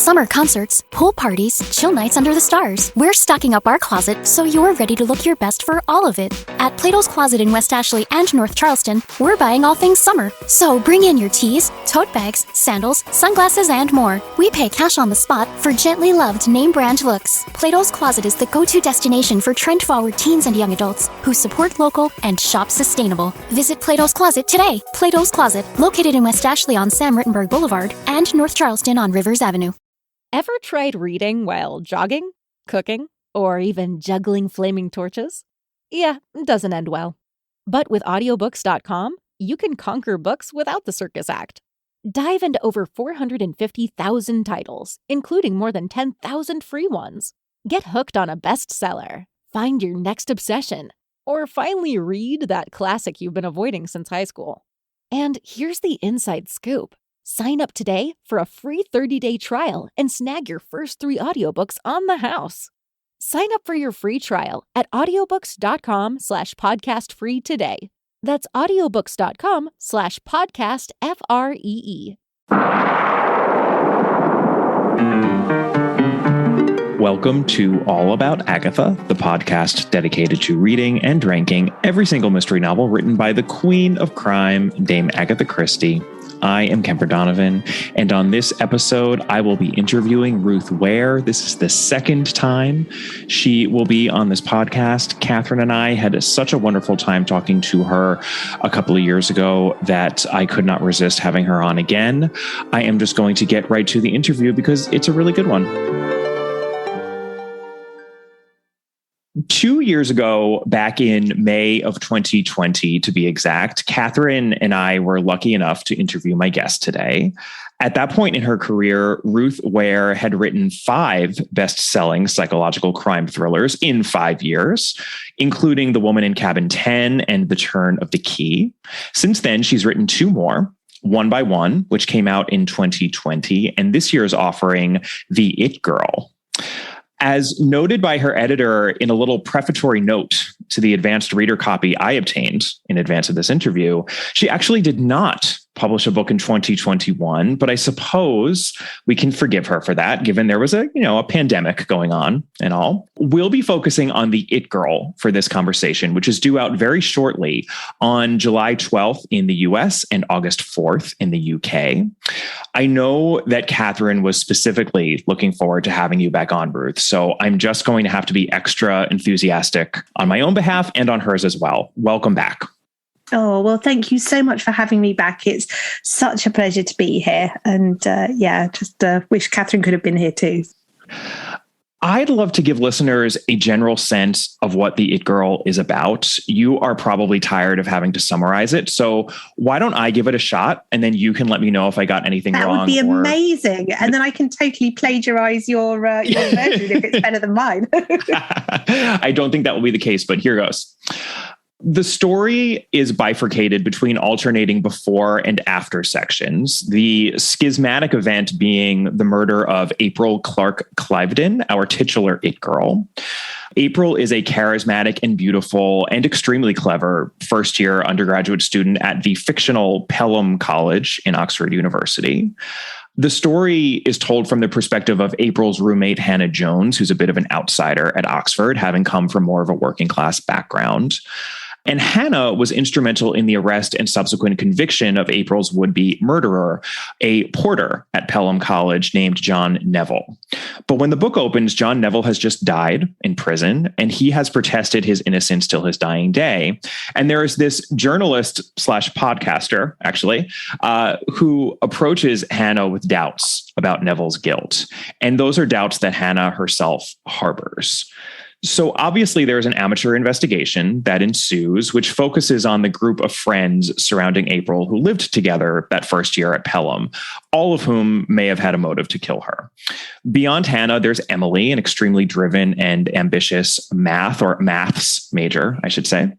Summer concerts, pool parties, chill nights under the stars. We're stocking up our closet so you're ready to look your best for all of it. At Plato's Closet in West Ashley and North Charleston, we're buying all things summer. So bring in your tees, tote bags, sandals, sunglasses, and more. We pay cash on the spot for gently loved name brand looks. Plato's Closet is the go-to destination for trend-forward teens and young adults who support local and shop sustainable. Visit Plato's Closet today. Plato's Closet, located in West Ashley on Sam Rittenberg Boulevard and North Charleston on Rivers Avenue. Ever tried reading while jogging, cooking, or even juggling flaming torches? Yeah, it doesn't end well. But with audiobooks.com, you can conquer books without the circus act. Dive into over 450,000 titles, including more than 10,000 free ones. Get hooked on a bestseller, find your next obsession, or finally read that classic you've been avoiding since high school. And here's the inside scoop. Sign up today for a free 30-day trial and snag your first 3 audiobooks on the house. Sign up for your free trial at audiobooks.com/podcastfree today. That's audiobooks.com/podcastfree. Welcome to All About Agatha, the podcast dedicated to reading and ranking every single mystery novel written by the Queen of Crime, Dame Agatha Christie. I am Kemper Donovan, and on this episode, I will be interviewing Ruth Ware. This is the second time she will be on this podcast. Catherine and I had such a wonderful time talking to her a couple of years ago that I could not resist having her on again. I am just going to get right to the interview because it's a really good one. 2 years ago, back in May of 2020, to be exact, Catherine and I were lucky enough to interview my guest today. At that point in her career, Ruth Ware had written 5 best-selling psychological crime thrillers in 5 years, including The Woman in Cabin 10 and The Turn of the Key. Since then, she's written 2 more. One by One, which came out in 2020, and this year's offering, The It Girl. As noted by her editor in a little prefatory note to the advanced reader copy I obtained in advance of this interview, she actually did not publish a book in 2021, but I suppose we can forgive her for that, given there was a pandemic going on and all. We'll be focusing on The It Girl for this conversation, which is due out very shortly on July 12th in the US and August 4th in the UK. I know that Catherine was specifically looking forward to having you back on, Ruth, so I'm just going to have to be extra enthusiastic on my own behalf and on hers as well. Welcome back. Oh, well, thank you so much for having me back. It's such a pleasure to be here. And just wish Catherine could have been here too. I'd love to give listeners a general sense of what The It Girl is about. You are probably tired of having to summarize it. So why don't I give it a shot and then you can let me know if I got anything wrong. That would be amazing. And then I can totally plagiarize your version if it's better than mine. I don't think that will be the case, but here goes. The story is bifurcated between alternating before and after sections, the schismatic event being the murder of April Clark Cliveden, our titular It Girl. April is a charismatic and beautiful and extremely clever first-year undergraduate student at the fictional Pelham College in Oxford University. The story is told from the perspective of April's roommate, Hannah Jones, who's a bit of an outsider at Oxford, having come from more of a working class background. And Hannah was instrumental in the arrest and subsequent conviction of April's would-be murderer, a porter at Pelham College named John Neville. But when the book opens, John Neville has just died in prison, and he has protested his innocence till his dying day. And there is this journalist/podcaster, actually, who approaches Hannah with doubts about Neville's guilt. And those are doubts that Hannah herself harbors. So obviously there's an amateur investigation that ensues, which focuses on the group of friends surrounding April who lived together that first year at Pelham, all of whom may have had a motive to kill her. Beyond Hannah, there's Emily, an extremely driven and ambitious maths major, I should say.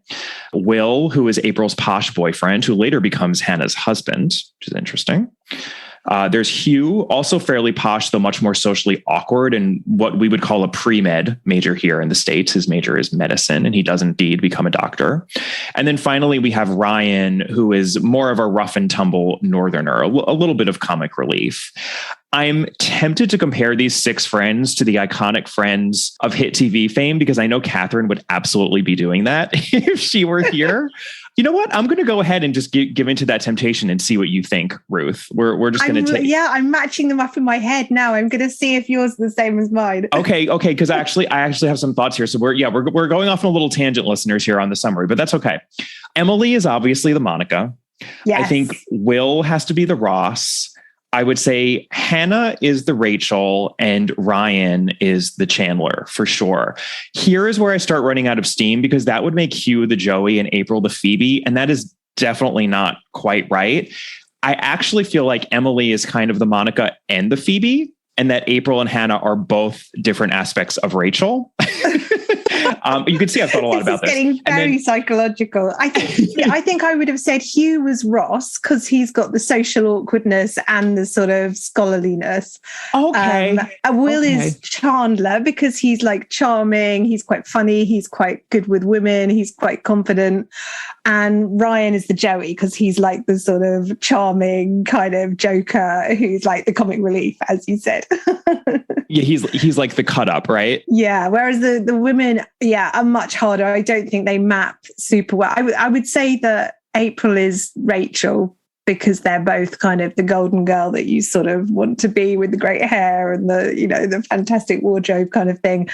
Will, who is April's posh boyfriend, who later becomes Hannah's husband, which is interesting. There's Hugh, also fairly posh, though much more socially awkward, and what we would call a pre-med major here in the States. His major is medicine, and he does indeed become a doctor. And then finally, we have Ryan, who is more of a rough and tumble northerner, a little bit of comic relief. I'm tempted to compare these 6 friends to the iconic Friends of hit TV fame, because I know Catherine would absolutely be doing that if she were here. You know what? I'm going to go ahead and just give into that temptation and see what you think, Ruth. We're just going to take. Yeah, I'm matching them up in my head now. I'm going to see if yours is the same as mine. Okay. Because I actually have some thoughts here. So we're going off on a little tangent, listeners, here on the summary, but that's okay. Emily is obviously the Monica. Yes. I think Will has to be the Ross. I would say Hannah is the Rachel and Ryan is the Chandler for sure. Here is where I start running out of steam, because that would make Hugh the Joey and April the Phoebe. And that is definitely not quite right. I actually feel like Emily is kind of the Monica and the Phoebe, and that April and Hannah are both different aspects of Rachel. You can see I've thought a lot about this. It's getting very psychological. I think I would have said Hugh was Ross, because he's got the social awkwardness and the sort of scholarliness. Okay. Will is Chandler, because he's like charming. He's quite funny. He's quite good with women. He's quite confident. And Ryan is the Joey, because he's like the sort of charming kind of joker who's like the comic relief, as you said. Yeah, he's like the cut up, right? Yeah. Whereas the women, are much harder. I don't think they map super well. I would say that April is Rachel, because they're both kind of the golden girl that you sort of want to be, with the great hair and the fantastic wardrobe kind of thing.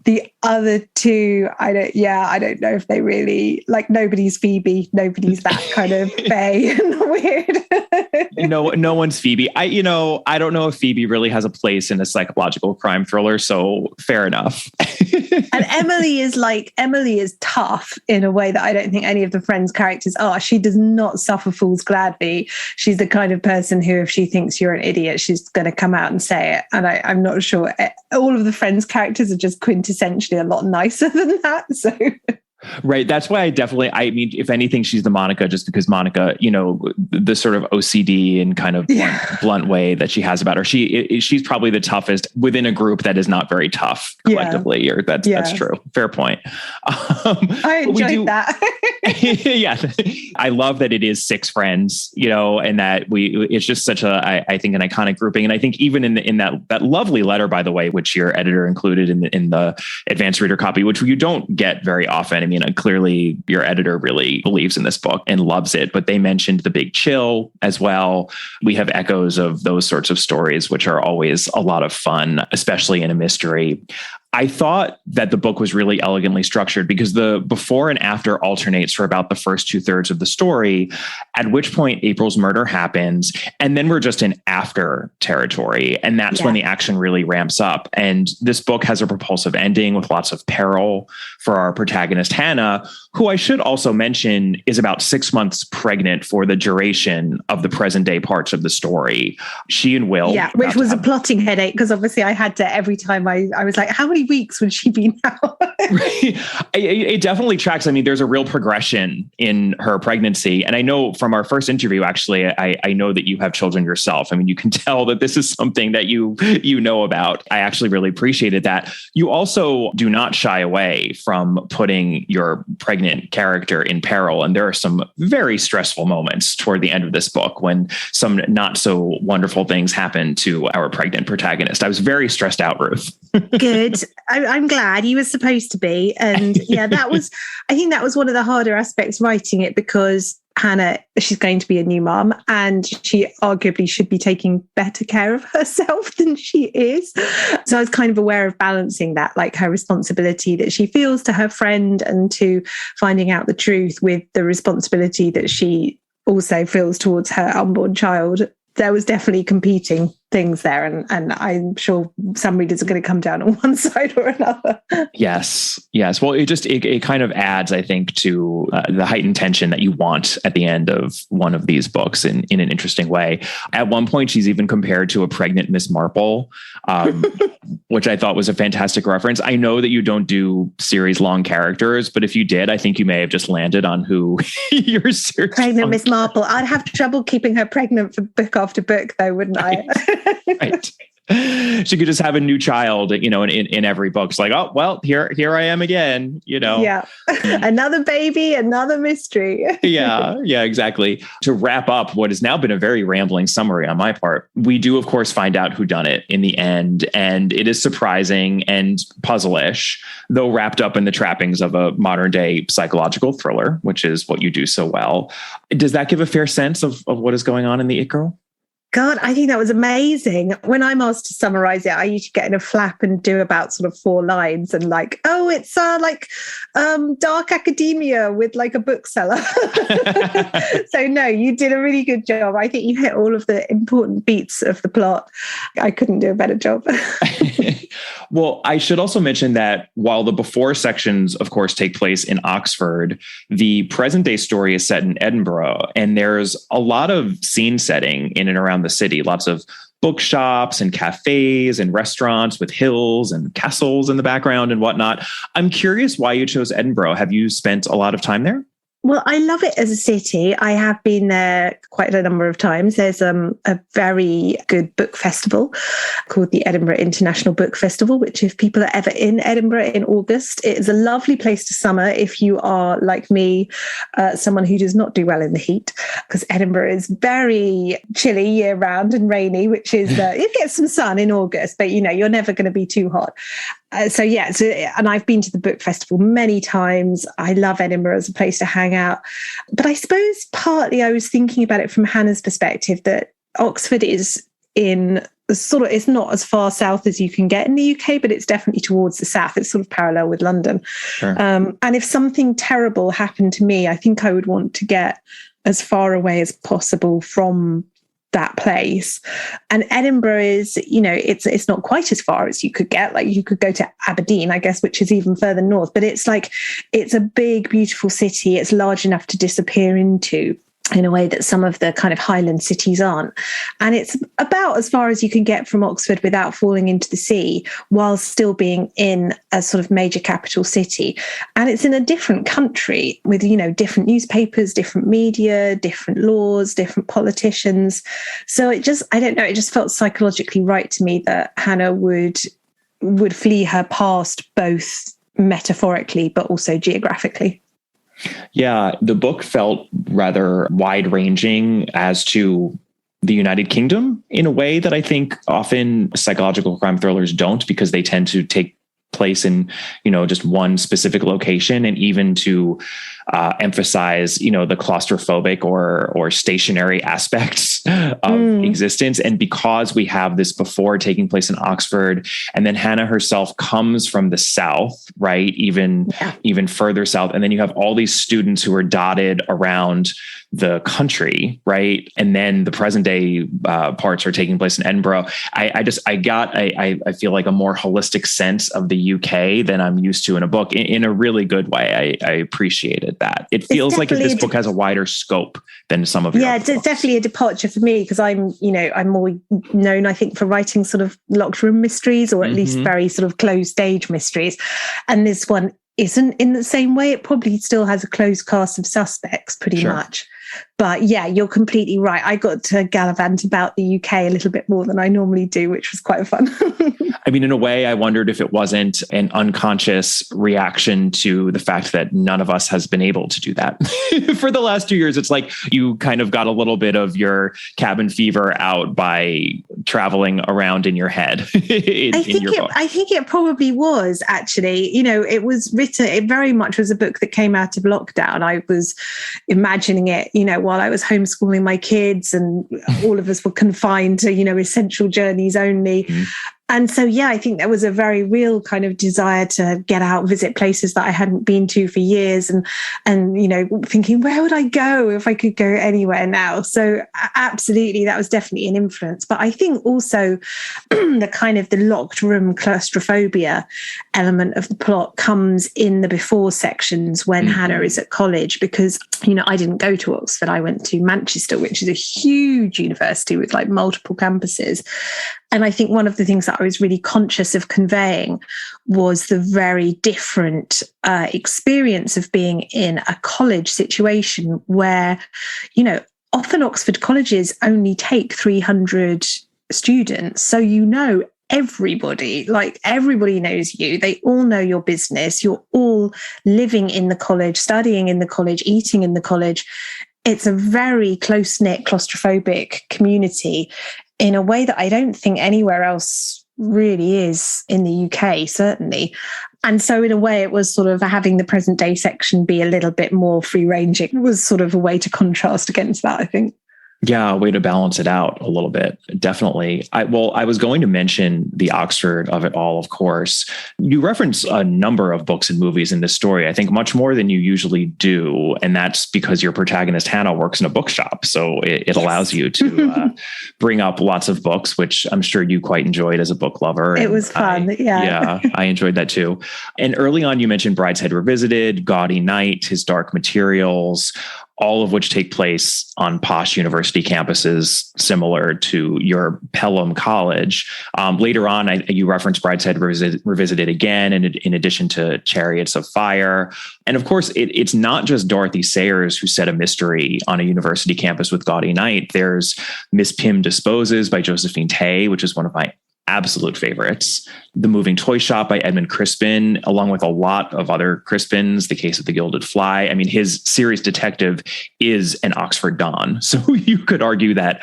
The other two, I don't know if they really, like, nobody's Phoebe, nobody's that kind of Faye and weird. No one's Phoebe. I don't know if Phoebe really has a place in a psychological crime thriller, so fair enough. And Emily is tough in a way that I don't think any of the Friends characters are. She does not suffer fools gladly. She's the kind of person who, if she thinks you're an idiot, she's going to come out and say it. And I'm not sure. All of the Friends characters are just quintessentially a lot nicer than that. So. Right. That's why I mean, if anything, she's the Monica, just because Monica, the sort of OCD and kind of blunt way that she has about her. She's probably the toughest within a group that is not very tough collectively, or that's true. Fair point. I enjoyed that. Yeah. I love that it is 6 friends, and that it's just such I think an iconic grouping. And I think even in that lovely letter, by the way, which your editor included in the advanced reader copy, which you don't get very often. I mean, clearly your editor really believes in this book and loves it, but they mentioned the big chill as well. We have echoes of those sorts of stories, which are always a lot of fun, especially in a mystery. I thought that the book was really elegantly structured, because the before and after alternates for about the first 2/3 of the story, at which point April's murder happens. And then we're just in after territory. And that's when the action really ramps up. And this book has a propulsive ending with lots of peril for our protagonist, Hannah, who I should also mention is about 6 months pregnant for the duration of the present day parts of the story. She and Will. Yeah, which was a plotting headache, because obviously I had to, every time I was like, how many weeks would she be now? It definitely tracks. I mean, there's a real progression in her pregnancy. And I know from our first interview, actually, I know that you have children yourself. I mean, you can tell that this is something that you know about. I actually really appreciated that. You also do not shy away from putting your pregnant character in peril. And there are some very stressful moments toward the end of this book when some not so wonderful things happen to our pregnant protagonist. I was very stressed out, Ruth. Good. I'm glad you were supposed to be. And I think that was one of the harder aspects writing it, because Hannah, she's going to be a new mom, and she arguably should be taking better care of herself than she is. So I was kind of aware of balancing that, like her responsibility that she feels to her friend and to finding out the truth, with the responsibility that she also feels towards her unborn child. There was definitely competing things there. And I'm sure some readers are going to come down on one side or another. Yes. Well, it kind of adds, I think, to the heightened tension that you want at the end of one of these books in an interesting way. At one point, she's even compared to a pregnant Miss Marple. which I thought was a fantastic reference. I know that you don't do series long characters, but if you did, I think you may have just landed on who your series. Pregnant Miss Marple. I'd have trouble keeping her pregnant for book after book, though, wouldn't I? Right. She could just have a new child, in every book. It's like, oh, well, here I am again, Yeah. Another baby, another mystery. Yeah, exactly. To wrap up what has now been a very rambling summary on my part, we do, of course, find out whodunit in the end. And it is surprising and puzzle-ish, though wrapped up in the trappings of a modern day psychological thriller, which is what you do so well. Does that give a fair sense of what is going on in The It Girl? God, I think that was amazing. When I'm asked to summarize it, I usually get in a flap and do about sort of 4 lines and like, oh, it's dark academia with like a bookseller. So no, you did a really good job. I think you hit all of the important beats of the plot. I couldn't do a better job. Well, I should also mention that while the before sections, of course, take place in Oxford, the present day story is set in Edinburgh, and there's a lot of scene setting in and around the city, lots of bookshops and cafes and restaurants with hills and castles in the background and whatnot. I'm curious why you chose Edinburgh. Have you spent a lot of time there? Well, I love it as a city. I have been there quite a number of times. There's a very good book festival called the Edinburgh International Book Festival, which if people are ever in Edinburgh in August, it is a lovely place to summer if you are, like me, someone who does not do well in the heat, because Edinburgh is very chilly year round and rainy, which is, you get some sun in August, but you're never going to be too hot. And I've been to the book festival many times. I love Edinburgh as a place to hang out. But I suppose partly I was thinking about it from Hannah's perspective, that Oxford is in it's not as far south as you can get in the UK, but it's definitely towards the south. It's sort of parallel with London. Sure. And if something terrible happened to me, I think I would want to get as far away as possible from that place. And Edinburgh is, it's not quite as far as you could get. Like you could go to Aberdeen, I guess, which is even further north, but it's a big, beautiful city. It's large enough to disappear into in a way that some of the kind of Highland cities aren't. And it's about as far as you can get from Oxford without falling into the sea, while still being in a sort of major capital city. And it's in a different country with, different newspapers, different media, different laws, different politicians. So it just felt psychologically right to me that Hannah would flee her past, both metaphorically, but also geographically. Yeah, the book felt rather wide-ranging as to the United Kingdom in a way that I think often psychological crime thrillers don't, because they tend to take place in, just one specific location, and even to emphasize, the claustrophobic or stationary aspects of existence. And because we have this before taking place in Oxford, and then Hannah herself comes from the South, right? Even further south. And then you have all these students who are dotted around the country, right? And then the present day parts are taking place in Edinburgh. I feel like a more holistic sense of the UK than I'm used to in a book, in a really good way. I appreciated that. It feels like this book has a wider scope than some of your other books. It's definitely a departure for me, because I'm more known, I think, for writing sort of locked room mysteries, or at least very sort of closed stage mysteries. And this one isn't in the same way. It probably still has a closed cast of suspects pretty much. But yeah, you're completely right. I got to gallivant about the UK a little bit more than I normally do, which was quite fun. I mean, in a way, I wondered if it wasn't an unconscious reaction to the fact that none of us has been able to do that for the last 2 years. It's like you kind of got a little bit of your cabin fever out by traveling around in your head. I think it probably was, actually. It was written, it very much was a book that came out of lockdown. I was imagining it, while I was homeschooling my kids, and all of us were confined to, essential journeys only. And so, I think there was a very real kind of desire to get out, visit places that I hadn't been to for years, and thinking, where would I go if I could go anywhere now? So absolutely, that was definitely an influence. But I think also the kind of the locked room claustrophobia element of the plot comes in the before sections when Hannah is at college, because, I didn't go to Oxford. I went to Manchester, which is a huge university with like multiple campuses. And I think one of the things that that I was really conscious of conveying was the very different experience of being in a college situation where, you know, often Oxford colleges only take 300 students. So, you know, everybody knows you. They all know your business. You're all living in the college, studying in the college, eating in the college. It's a very close-knit, claustrophobic community in a way that I don't think anywhere else really is in the UK, certainly. And so in a way, it was sort of having the present day section be a little bit more free-ranging was sort of a way to contrast against that, I think. Yeah, a way to balance it out a little bit. Definitely. I was going to mention the Oxford of it all, of course. You reference a number of books and movies in this story, I think much more than you usually do. And that's because your protagonist, Hannah, works in a bookshop. So it allows you to bring up lots of books, which I'm sure you quite enjoyed as a book lover. It was fun. Yeah, I enjoyed that too. And early on, you mentioned Brideshead Revisited, Gaudy Night, His Dark Materials, all of which take place on posh university campuses similar to your Pelham College. Later on, you reference Brideshead Revisited again, in addition to Chariots of Fire. And of course, it's not just Dorothy Sayers who set a mystery on a university campus with Gaudy Night. There's Miss Pym Disposes by Josephine Tey, which is one of my absolute favorites. The Moving Toy Shop by Edmund Crispin, along with a lot of other Crispins, The Case of the Gilded Fly. I mean, his serious detective is an Oxford Don. So you could argue that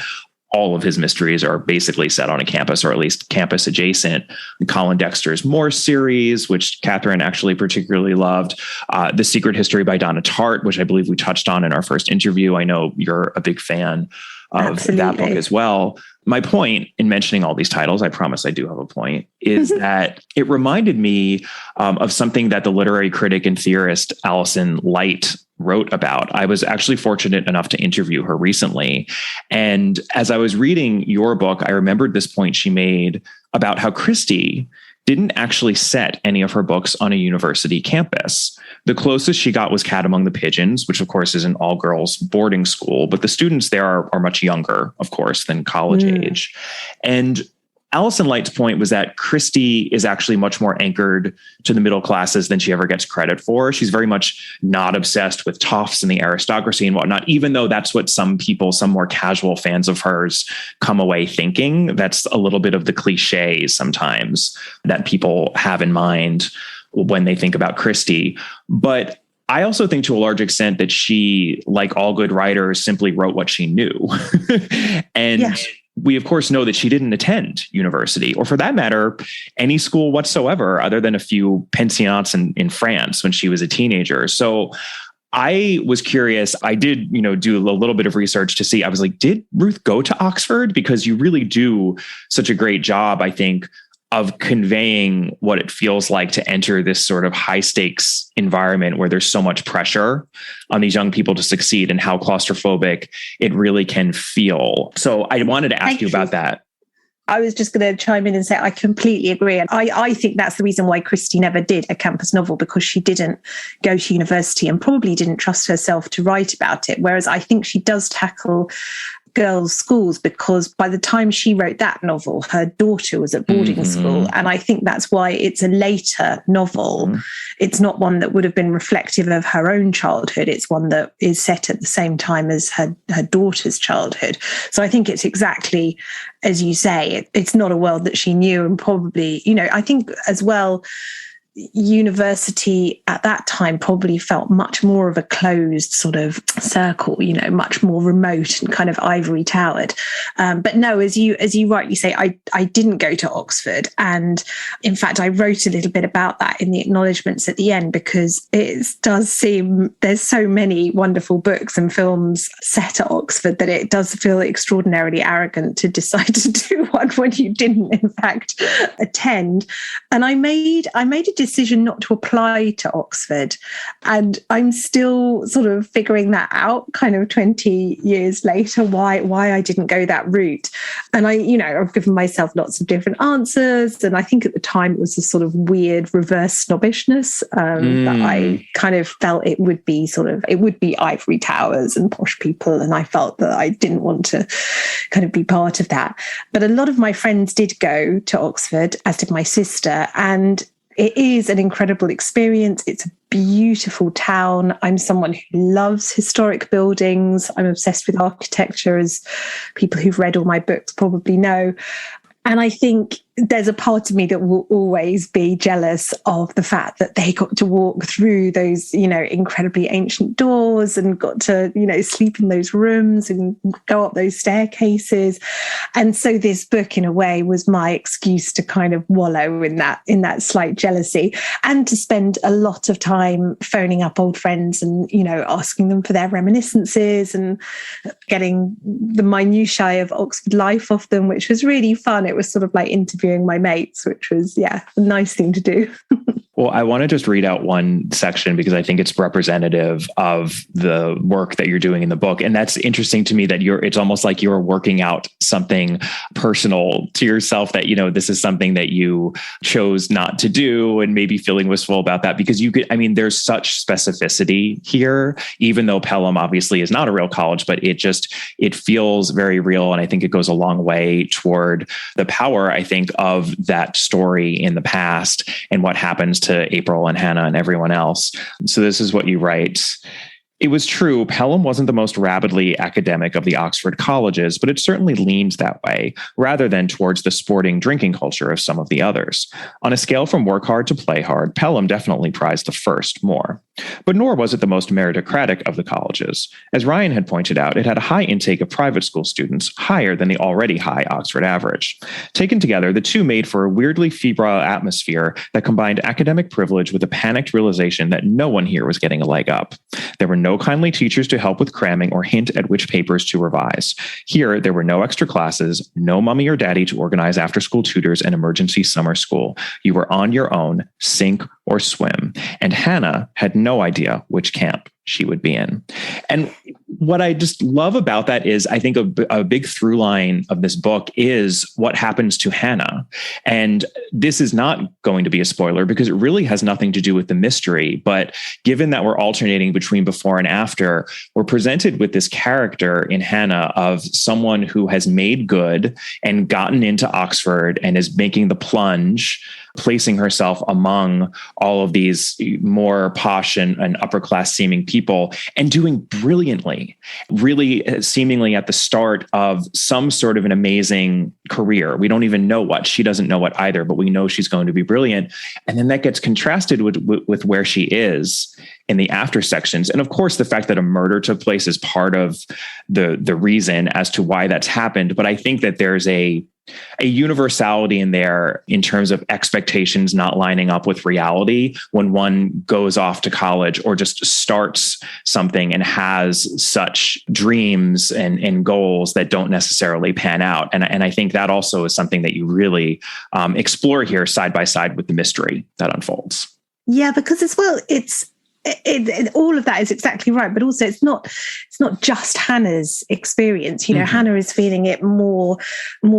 all of his mysteries are basically set on a campus, or at least campus adjacent. Colin Dexter's Morse series, which Catherine actually particularly loved. The Secret History by Donna Tartt, which I believe we touched on in our first interview. I know you're a big fan of that book as well. My point in mentioning all these titles, I promise I do have a point, is that it reminded me of something that the literary critic and theorist Alison Light wrote about. I was actually fortunate enough to interview her recently. And as I was reading your book, I remembered this point she made about how Christie didn't actually set any of her books on a university campus. The closest she got was Cat Among the Pigeons, which of course is an all-girls boarding school, but the students there are much younger, of course, than college age. And Alison Light's point was that Christie is actually much more anchored to the middle classes than she ever gets credit for. She's very much not obsessed with toffs and the aristocracy and whatnot, even though that's what some people, some more casual fans of hers, come away thinking. That's a little bit of the cliche sometimes that people have in mind when they think about Christie. But I also think to a large extent that she, like all good writers, simply wrote what she knew. And we, of course, know that she didn't attend university, or for that matter, any school whatsoever, other than a few pensionnats in France when she was a teenager. So I was curious. I did, do a little bit of research to see. I was like, did Ruth go to Oxford? Because you really do such a great job, I think, of conveying what it feels like to enter this sort of high stakes environment where there's so much pressure on these young people to succeed, and how claustrophobic it really can feel. So I wanted to ask you about that. I was just going to chime in and say I completely agree. And I think that's the reason why Christie never did a campus novel, because she didn't go to university and probably didn't trust herself to write about it. Whereas I think she does tackle girls' schools, because by the time she wrote that novel, her daughter was at boarding school. And I think that's why it's a later novel. It's not one that would have been reflective of her own childhood. It's one that is set at the same time as her daughter's childhood. So I think it's exactly as you say. It's not a world that she knew, and probably, I think as well, university at that time probably felt much more of a closed sort of circle, much more remote and kind of ivory towered. But no, as you rightly say, I didn't go to Oxford. And in fact, I wrote a little bit about that in the acknowledgements at the end, because it does seem there's so many wonderful books and films set at Oxford that it does feel extraordinarily arrogant to decide to do one when you didn't in fact attend. And I made a decision not to apply to Oxford. And I'm still sort of figuring that out kind of 20 years later, why I didn't go that route. And I've given myself lots of different answers. And I think at the time it was a sort of weird reverse snobbishness that I kind of felt it would be ivory towers and posh people. And I felt that I didn't want to kind of be part of that. But a lot of my friends did go to Oxford, as did my sister. And it is an incredible experience. It's a beautiful town. I'm someone who loves historic buildings. I'm obsessed with architecture, as people who've read all my books probably know. And I think there's a part of me that will always be jealous of the fact that they got to walk through those, incredibly ancient doors and got to, sleep in those rooms and go up those staircases. And so this book, in a way, was my excuse to kind of wallow in that slight jealousy, and to spend a lot of time phoning up old friends and, asking them for their reminiscences and getting the minutiae of Oxford life off them, which was really fun. It was sort of like interviewing my mates, which was, a nice thing to do. Well, I want to just read out one section because I think it's representative of the work that you're doing in the book. And that's interesting to me that it's almost like you're working out something personal to yourself that, this is something that you chose not to do and maybe feeling wistful about that because there's such specificity here, even though Pelham obviously is not a real college, but it feels very real. And I think it goes a long way toward the power, I think, of that story in the past and what happens to April and Hannah and everyone else. So this is what you write. It was true, Pelham wasn't the most rabidly academic of the Oxford colleges, but it certainly leaned that way, rather than towards the sporting drinking culture of some of the others. On a scale from work hard to play hard, Pelham definitely prized the first more. But nor was it the most meritocratic of the colleges. As Ryan had pointed out, it had a high intake of private school students, higher than the already high Oxford average. Taken together, the two made for a weirdly febrile atmosphere that combined academic privilege with a panicked realization that no one here was getting a leg up. There were no kindly teachers to help with cramming or hint at which papers to revise. Here, there were no extra classes, no mommy or daddy to organize after-school tutors and emergency summer school. You were on your own, sink or swim. And Hannah had no idea which camp she would be in. And what I just love about that is I think a big through line of this book is what happens to Hannah. And this is not going to be a spoiler because it really has nothing to do with the mystery. But given that we're alternating between before and after, we're presented with this character in Hannah of someone who has made good and gotten into Oxford and is making the plunge, placing herself among all of these more posh and upper class seeming people and doing brilliantly, really seemingly at the start of some sort of an amazing career. We don't even know what. She doesn't know what either, but we know she's going to be brilliant. And then that gets contrasted with where she is in the after sections. And of course, the fact that a murder took place is part of the reason as to why that's happened. But I think that there's a universality in there in terms of expectations not lining up with reality when one goes off to college or just starts something and has such dreams and goals that don't necessarily pan out. And I think that also is something that you really explore here side by side with the mystery that unfolds. Yeah, because as well, all of that is exactly right, but also it's not just Hannah's experience. Hannah is feeling it more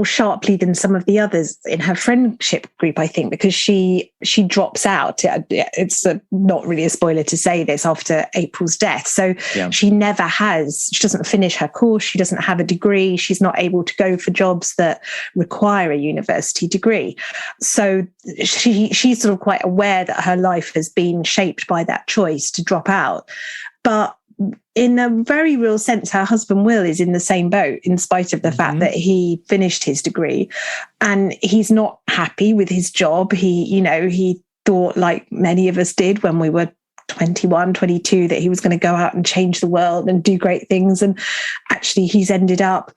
sharply than some of the others in her friendship group, I think, because she drops out. It's not really a spoiler to say this after April's death. So she doesn't finish her course. She doesn't have a degree. She's not able to go for jobs that require a university degree. So she's sort of quite aware that her life has been shaped by that choice to drop out. But in a very real sense, her husband Will is in the same boat, in spite of the fact that he finished his degree and he's not happy with his job. He thought, like many of us did when we were 21, 22, that he was going to go out and change the world and do great things. And actually he's ended up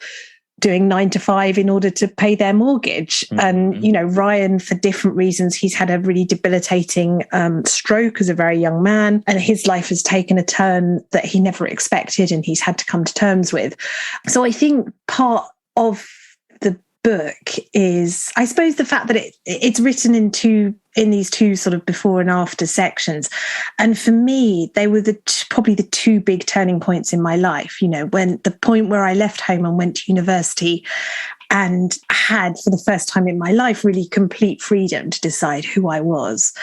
doing 9 to 5 in order to pay their mortgage. And, Ryan, for different reasons, he's had a really debilitating stroke as a very young man, and his life has taken a turn that he never expected and he's had to come to terms with. So I think part of the book is, I suppose, the fact that it's written in these two sort of before and after sections. And for me, they were probably the two big turning points in my life. When the point where I left home and went to university and had, for the first time in my life, really complete freedom to decide who I was.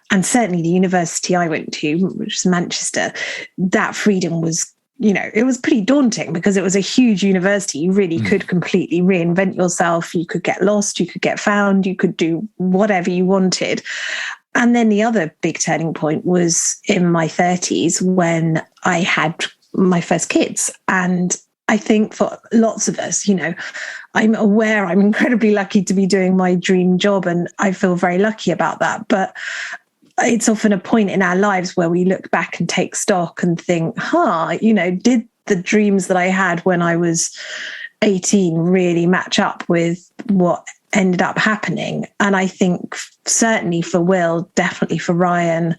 And certainly the university I went to, which was Manchester, that freedom was, it was pretty daunting because it was a huge university. You really could completely reinvent yourself. You could get lost, you could get found, you could do whatever you wanted. And then the other big turning point was in my 30s when I had my first kids. And I think for lots of us, I'm aware I'm incredibly lucky to be doing my dream job, and I feel very lucky about that. But it's often a point in our lives where we look back and take stock and think, did the dreams that I had when I was 18 really match up with what ended up happening? And I think certainly for Will, definitely for Ryan,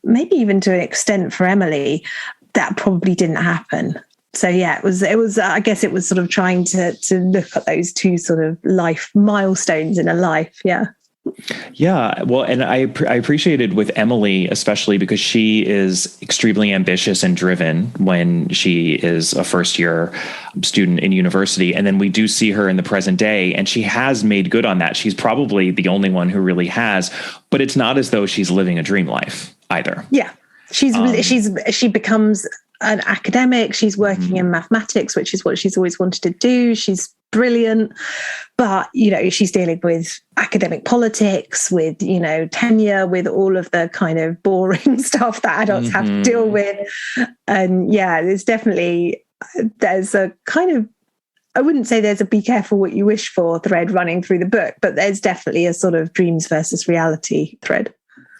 maybe even to an extent for Emily, that probably didn't happen. So yeah, it was. I guess it was sort of trying to look at those two sort of life milestones in a life. Yeah. Yeah. Well, and I appreciated with Emily, especially because she is extremely ambitious and driven when she is a first year student in university. And then we do see her in the present day, and she has made good on that. She's probably the only one who really has, but it's not as though she's living a dream life either. Yeah. She becomes an academic. She's working in mathematics, which is what she's always wanted to do. She's brilliant, but she's dealing with academic politics, with tenure, with all of the kind of boring stuff that adults have to deal with. And yeah, there's a kind of, I wouldn't say there's a be careful what you wish for thread running through the book, but there's definitely a sort of dreams versus reality thread.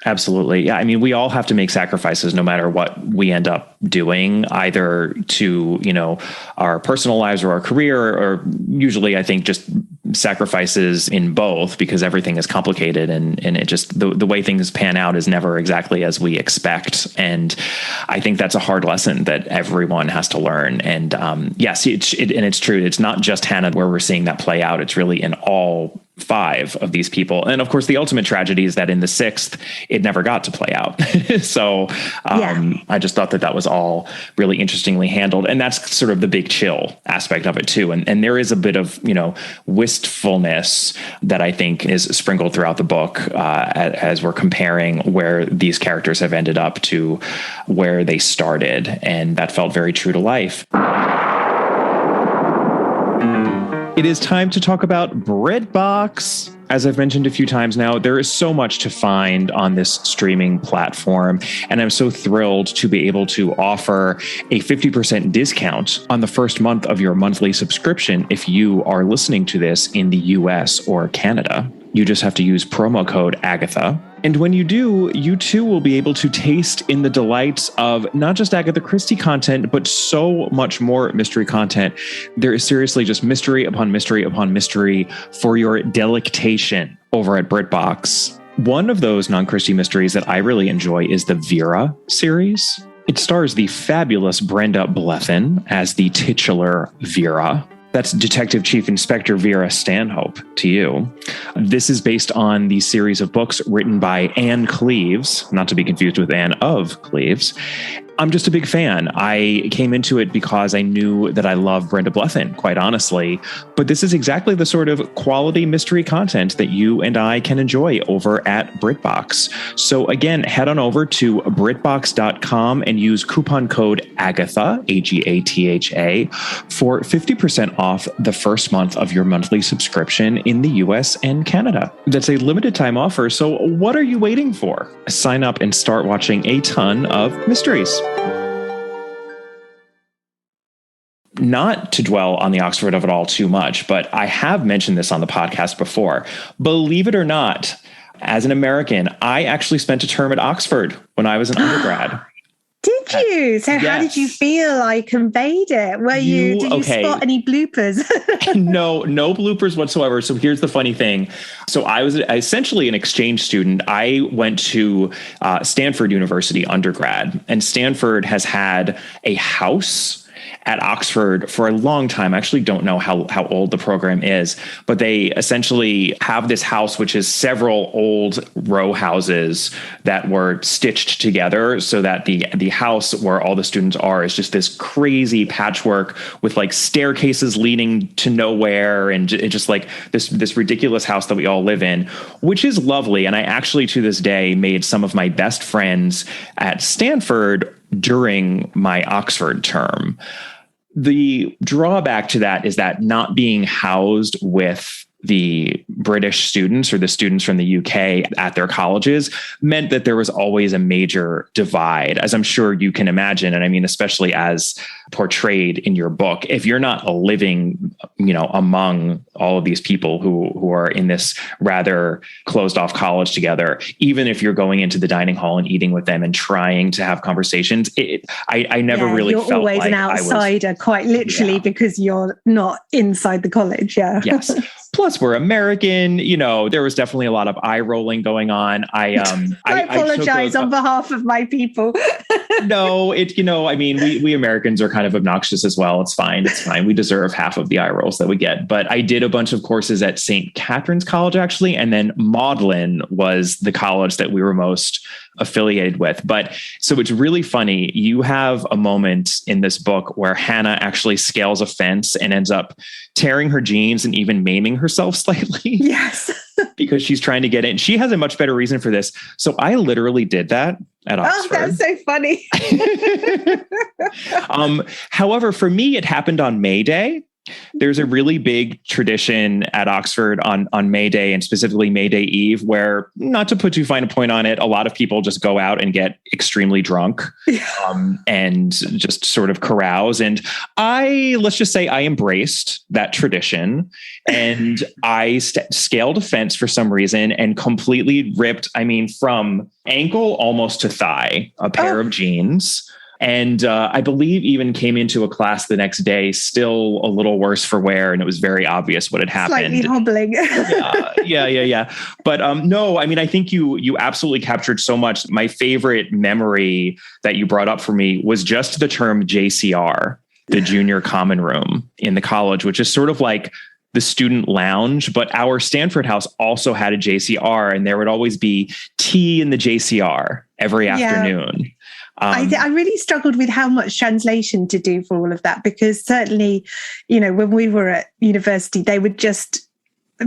Absolutely. Yeah. I mean, we all have to make sacrifices no matter what we end up doing, either to, our personal lives or our career, or usually I think just sacrifices in both, because everything is complicated and it just, the way things pan out is never exactly as we expect. And I think that's a hard lesson that everyone has to learn. And yes, it's true. It's not just Hannah where we're seeing that play out. It's really in all 5 of these people. And of course, the ultimate tragedy is that in the 6th, it never got to play out. So I just thought that was all really interestingly handled. And that's sort of the big chill aspect of it too. And there is a bit of, wistfulness that I think is sprinkled throughout the book as we're comparing where these characters have ended up to where they started. And that felt very true to life. It is time to talk about BreadBox. As I've mentioned a few times now, there is so much to find on this streaming platform, and I'm so thrilled to be able to offer a 50% discount on the first month of your monthly subscription if you are listening to this in the US or Canada. You just have to use promo code Agatha. And when you do, you too will be able to taste in the delights of not just Agatha Christie content, but so much more mystery content. There is seriously just mystery upon mystery upon mystery for your delectation over at BreadBox. One of those non-Christie mysteries that I really enjoy is the Vera series. It stars the fabulous Brenda Blethyn as the titular Vera. That's Detective Chief Inspector Vera Stanhope to you. This is based on the series of books written by Anne Cleeves, not to be confused with Anne of Cleeves. I'm just a big fan. I came into it because I knew that I love Brenda Blethyn, quite honestly. But this is exactly the sort of quality mystery content that you and I can enjoy over at BritBox. So again, head on over to BritBox.com and use coupon code Agatha, AGATHA, for 50% off the first month of your monthly subscription in the US and Canada. That's a limited time offer, so what are you waiting for? Sign up and start watching a ton of mysteries. Not to dwell on the Oxford of it all too much, but I have mentioned this on the podcast before. Believe it or not, as an American, I actually spent a term at Oxford when I was an undergrad. Did you? So how did you feel I conveyed it? Did you spot any bloopers? No bloopers whatsoever. So here's the funny thing. So I was essentially an exchange student. I went to Stanford University undergrad, and Stanford has had a house at Oxford for a long time. I actually don't know how old the program is, but they essentially have this house, which is several old row houses that were stitched together so that the house where all the students are is just this crazy patchwork with like staircases leading to nowhere. And it just like this ridiculous house that we all live in, which is lovely. And I actually to this day made some of my best friends at Stanford during my Oxford term. The drawback to that is that not being housed with the British students or the students from the UK at their colleges meant that there was always a major divide, as I'm sure you can imagine. And I mean, especially as portrayed in your book, if you're not living, among all of these people who are in this rather closed off college together, even if you're going into the dining hall and eating with them and trying to have conversations, I never really you're felt always like an outsider, quite literally, because you're not inside the college. Yeah. Yes. Plus, we're American. There was definitely a lot of eye rolling going on. I apologize on behalf of my people. No, we Americans are kind of obnoxious as well. It's fine. We deserve half of the eye rolls that we get. But I did a bunch of courses at St. Catherine's College, actually. And then Magdalen was the college that we were most affiliated with. But so it's really funny. You have a moment in this book where Hannah actually scales a fence and ends up tearing her jeans and even maiming herself slightly. Yes. Because she's trying to get in. She has a much better reason for this. So I literally did that at Oxford. Oh, that's so funny. However, for me, it happened on May Day. There's a really big tradition at Oxford on May Day, and specifically May Day Eve, where, not to put too fine a point on it, a lot of people just go out and get extremely drunk and just sort of carouse. And let's just say I embraced that tradition, and I scaled a fence for some reason and completely ripped, from ankle almost to thigh, a pair of jeans. And I believe even came into a class the next day, still a little worse for wear. And it was very obvious what had happened. Slightly hobbling. Yeah. But no, I think you absolutely captured so much. My favorite memory that you brought up for me was just the term JCR, the junior common room in the college, which is sort of like the student lounge. But our Stanford house also had a JCR, and there would always be tea in the JCR every afternoon. I really struggled with how much translation to do for all of that, because certainly, when we were at university, they would just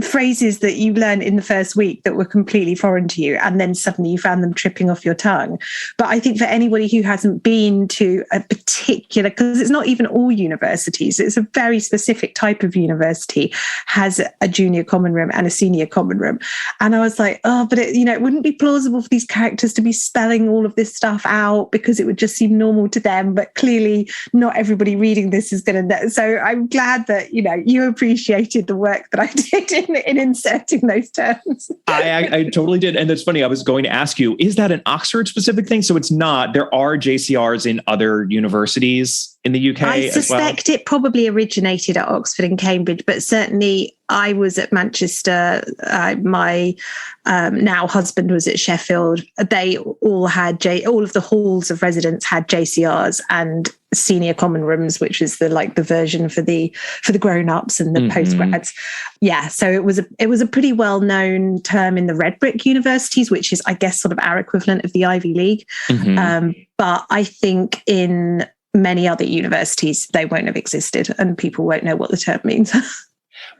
phrases that you learned in the first week that were completely foreign to you, and then suddenly you found them tripping off your tongue. But I think for anybody who hasn't been to a particular, because it's not even all universities, it's a very specific type of university, has a junior common room and a senior common room. And I was like, but it wouldn't be plausible for these characters to be spelling all of this stuff out, because it would just seem normal to them. But clearly not everybody reading this is going to know. So I'm glad that, you appreciated the work that I did in inserting those terms. I totally did. And that's funny. I was going to ask you, is that an Oxford specific thing? So it's not. There are JCRs in other universities in the UK. I suspect it probably originated at Oxford and Cambridge, but certainly I was at Manchester. My now husband was at Sheffield. They all had all of the halls of residence had JCRs and senior common rooms, which is the version for the grown-ups and the postgrads. Yeah, so it was a pretty well-known term in the red brick universities, which is, I guess, sort of our equivalent of the Ivy League. But I think in many other universities, they won't have existed and people won't know what the term means.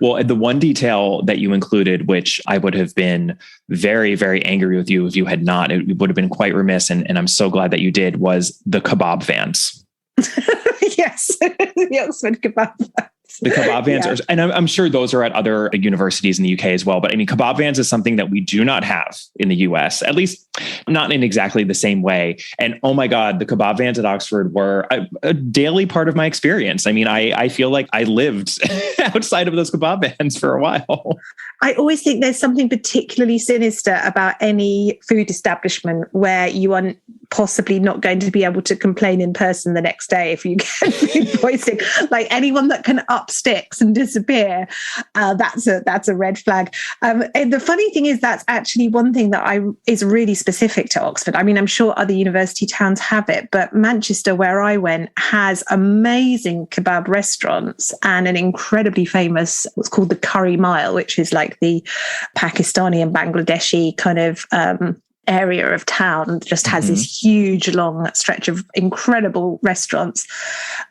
Well, the one detail that you included, which I would have been very, very angry with you if you had not, it would have been quite remiss. And I'm so glad that you did, was the kebab vans. Yes, the Oxford kebab vans. The kebab vans are, and I'm sure those are at other universities in the UK as well. But kebab vans is something that we do not have in the US, at least not in exactly the same way. And oh my God, the kebab vans at Oxford were a daily part of my experience. I feel like I lived outside of those kebab vans for a while. I always think there's something particularly sinister about any food establishment where you are possibly not going to be able to complain in person the next day if you get food poisoning. Like anyone that can up sticks and disappear, that's a red flag. And the funny thing is, that's actually one thing that is really specific to Oxford. I mean, I'm sure other university towns have it, but Manchester, where I went, has amazing kebab restaurants and an incredibly famous what's called the Curry Mile, which is like the Pakistani and Bangladeshi kind of area of town, just has this huge long stretch of incredible restaurants.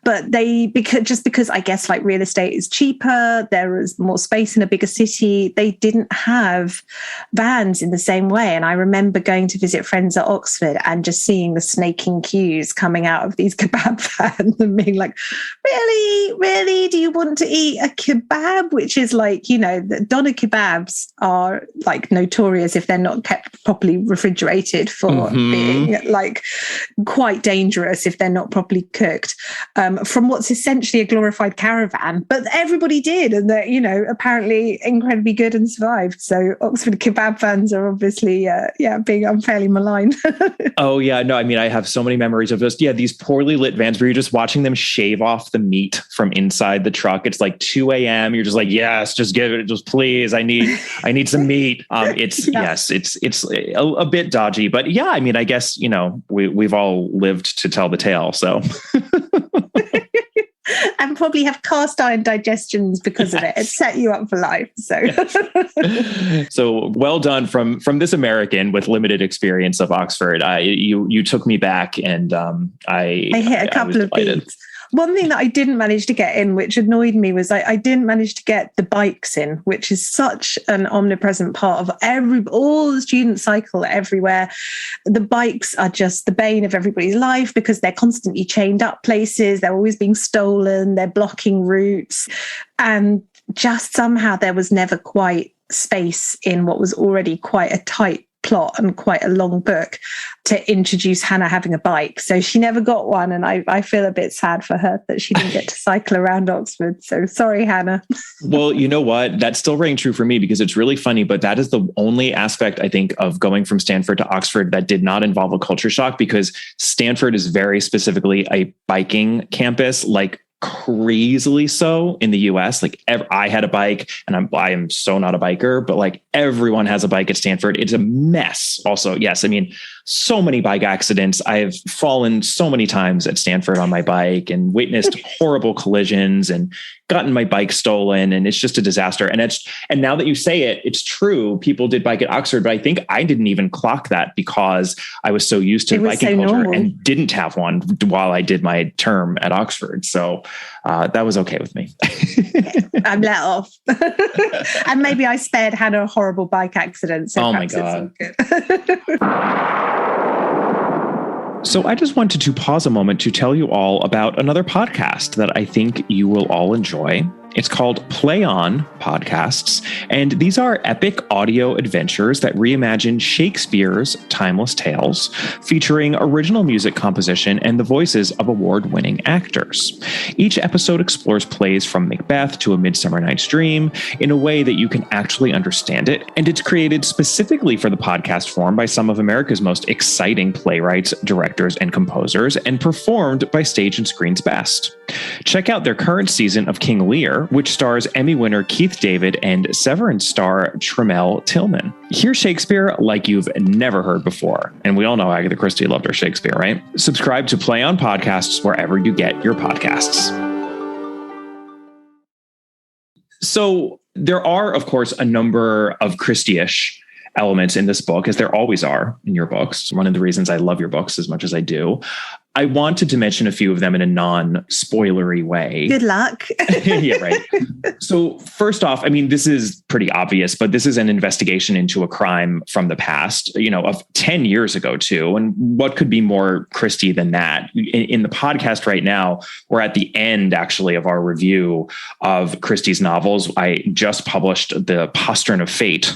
But because I guess like real estate is cheaper, there is more space in a bigger city, they didn't have vans in the same way. And I remember going to visit friends at Oxford and just seeing the snaking queues coming out of these kebab vans and being like, really, do you want to eat a kebab? Which is like, the doner kebabs are like notorious if they're not kept properly refrigerated for being like quite dangerous if they're not properly cooked, from what's essentially a glorified caravan. But everybody did, and they're apparently incredibly good and survived. So Oxford kebab fans are obviously being unfairly maligned. Oh yeah, no, I mean, I have so many memories of these poorly lit vans where you're just watching them shave off the meat from inside the truck. It's like 2 a.m. You're just like, yes, just give it, just please. I need some meat. It's a bit dodgy, but yeah, I mean, I guess, we've all lived to tell the tale. So. And probably have cast iron digestions because of it. It set you up for life. So, So well done from this American with limited experience of Oxford. You took me back, and I hit a couple of beats. One thing that I didn't manage to get in, which annoyed me, was I didn't manage to get the bikes in, which is such an omnipresent part of all the students cycle everywhere. The bikes are just the bane of everybody's life because they're constantly chained up places. They're always being stolen. They're blocking routes. And just somehow there was never quite space in what was already quite a tight plot and quite a long book to introduce Hannah having a bike. So she never got one, and I feel a bit sad for her that she didn't get to cycle around Oxford. So sorry, Hannah. Well, you know what? That still rang true for me because it's really funny, but that is the only aspect, I think, of going from Stanford to Oxford that did not involve a culture shock, because Stanford is very specifically a biking campus, like crazily so in the US. Like I had a bike, and I am so not a biker, but like everyone has a bike at Stanford. It's a mess. Also, yes, I mean, so many bike accidents. I have fallen so many times at Stanford on my bike and witnessed horrible collisions and gotten my bike stolen, and it's just a disaster. And now that you say it, it's true. People did bike at Oxford, but I think I didn't even clock that because I was so used to biking culture normal. And didn't have one while I did my term at Oxford. So that was okay with me. I'm let off. And maybe I spared Hannah a horrible bike accident. So oh my God. So I just wanted to pause a moment to tell you all about another podcast that I think you will all enjoy. It's called Play On Podcasts, and these are epic audio adventures that reimagine Shakespeare's timeless tales, featuring original music composition and the voices of award-winning actors. Each episode explores plays from Macbeth to A Midsummer Night's Dream in a way that you can actually understand it, and it's created specifically for the podcast form by some of America's most exciting playwrights, directors, and composers, and performed by Stage and Screen's best. Check out their current season of King Lear, which stars Emmy winner Keith David and Severance star Tremel Tillman. Hear Shakespeare like you've never heard before. And we all know Agatha Christie loved her Shakespeare, right? Subscribe to Play On Podcasts wherever you get your podcasts. So there are, of course, a number of Christie-ish elements in this book, as there always are in your books. One of the reasons I love your books as much as I do. I wanted to mention a few of them in a non-spoilery way. Good luck. Yeah, right. So first off, I mean, this is pretty obvious, but this is an investigation into a crime from the past, of 10 years ago too. And what could be more Christie than that? In the podcast right now, we're at the end actually of our review of Christie's novels. I just published the Postern of Fate.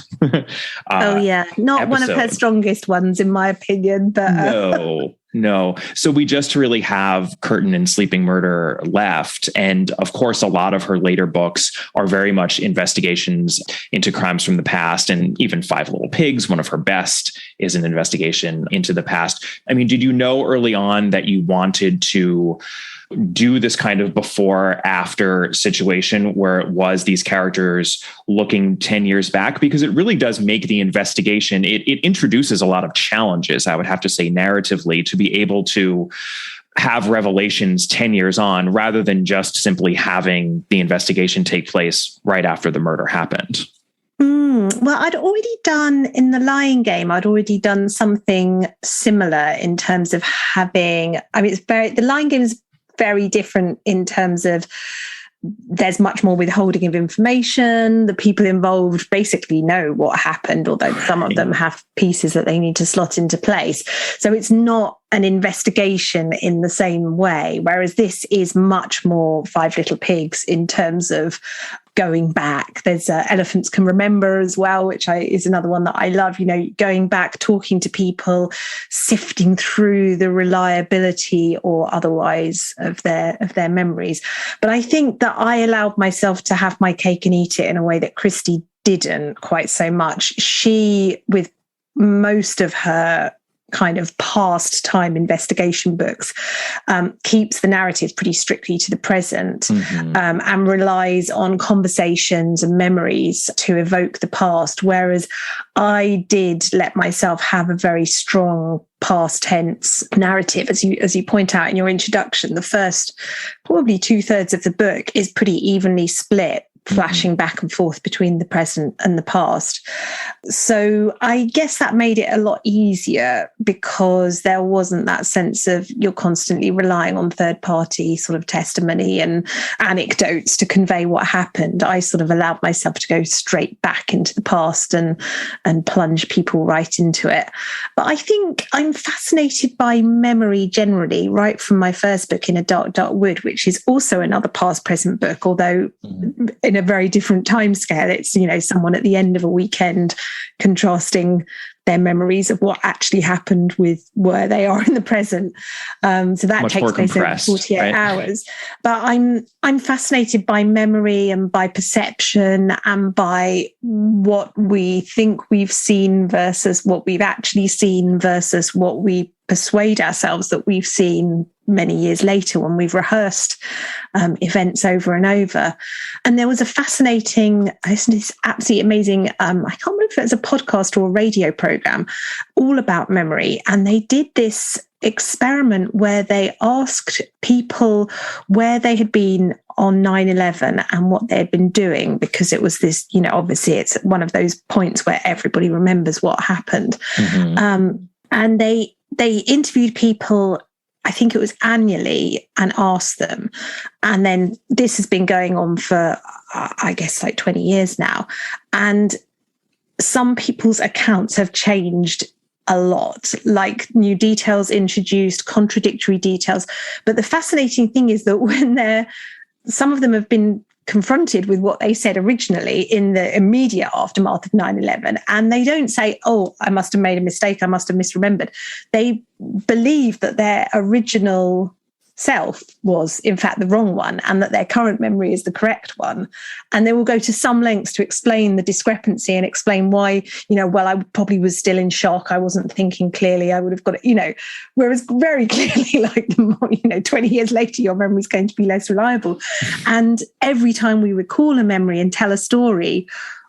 Oh yeah. Not episode. One of her strongest ones, in my opinion, but No. So we just really have Curtain and Sleeping Murder left. And of course, a lot of her later books are very much investigations into crimes from the past. And even Five Little Pigs, one of her best, is an investigation into the past. I mean, did you know early on that you wanted to do this kind of before after situation where it was these characters looking 10 years back? Because it really does make the investigation, it introduces a lot of challenges, I would have to say, narratively, to be able to have revelations 10 years on rather than just simply having the investigation take place right after the murder happened. Well, I'd already done in The Lying Game, I'd already done something similar in terms of having, The Lying Game is very different in terms of there's much more withholding of information. The people involved basically know what happened, although some of them have pieces that they need to slot into place. So it's not an investigation in the same way, whereas this is much more Five Little Pigs in terms of going back. There's Elephants Can Remember as well, which is another one that I love, going back, talking to people, sifting through the reliability or otherwise of their memories. But I think that I allowed myself to have my cake and eat it in a way that Christie didn't quite so much. She, with most of her kind of past time investigation books, keeps the narrative pretty strictly to the present, and relies on conversations and memories to evoke the past. Whereas I did let myself have a very strong past tense narrative. As you point out in your introduction, the first probably 2/3 of the book is pretty evenly split, flashing back and forth between the present and the past. So I guess that made it a lot easier because there wasn't that sense of you're constantly relying on third party sort of testimony and anecdotes to convey what happened. I sort of allowed myself to go straight back into the past and plunge people right into it. But I think I'm fascinated by memory generally, right from my first book, In a Dark, Dark Wood, which is also another past present book, although in a very different time scale. It's, someone at the end of a weekend contrasting their memories of what actually happened with where they are in the present. So that much takes place over 48 hours. But I'm fascinated by memory and by perception and by what we think we've seen versus what we've actually seen versus what we persuade ourselves that we've seen many years later when we've rehearsed events over and over. And there was a fascinating, I listened to this absolutely amazing, I can't remember if it was a podcast or a radio program, all about memory. And they did this experiment where they asked people where they had been on 9/11 and what they had been doing, because it was this, obviously it's one of those points where everybody remembers what happened. And they interviewed people, I think it was annually, and asked them. And then this has been going on for, I guess, like 20 years now. And some people's accounts have changed a lot, like new details introduced, contradictory details. But the fascinating thing is that when some of them have been confronted with what they said originally in the immediate aftermath of 9/11, and they don't say, oh, I must have made a mistake, I must have misremembered. They believe that their original self was in fact the wrong one and that their current memory is the correct one. And they will go to some lengths to explain the discrepancy and explain why, well, I probably was still in shock, I wasn't thinking clearly, I would have got it, whereas very clearly, like, 20 years later, your memory is going to be less reliable. And every time we recall a memory and tell a story,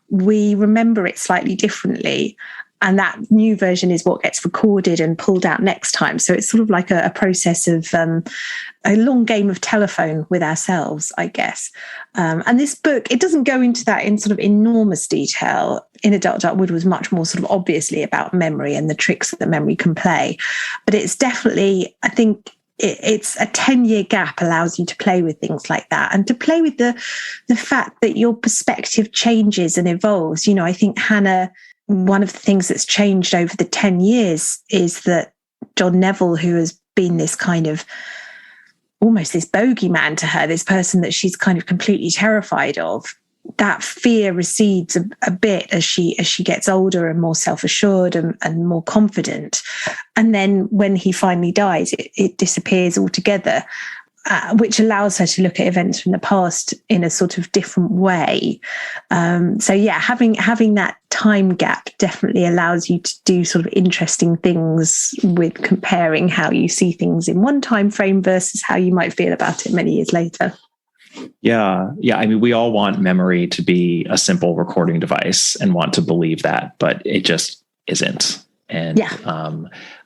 we remember it slightly differently. And that new version is what gets recorded and pulled out next time. So it's sort of like a process of a long game of telephone with ourselves, I guess. And this book, it doesn't go into that in sort of enormous detail. In a Dark, Dark Wood was much more sort of obviously about memory and the tricks that the memory can play. But it's definitely, I think, it's a 10-year gap allows you to play with things like that and to play with the fact that your perspective changes and evolves. I think Hannah, one of the things that's changed over the 10 years is that John Neville, who has been this kind of almost this bogeyman to her, this person that she's kind of completely terrified of, that fear recedes a bit as she gets older and more self-assured and more confident. And then when he finally dies, it disappears altogether, which allows her to look at events from the past in a sort of different way. So yeah, having that time gap definitely allows you to do sort of interesting things with comparing how you see things in one time frame versus how you might feel about it many years later. Yeah. I mean, we all want memory to be a simple recording device and want to believe that, but it just isn't. And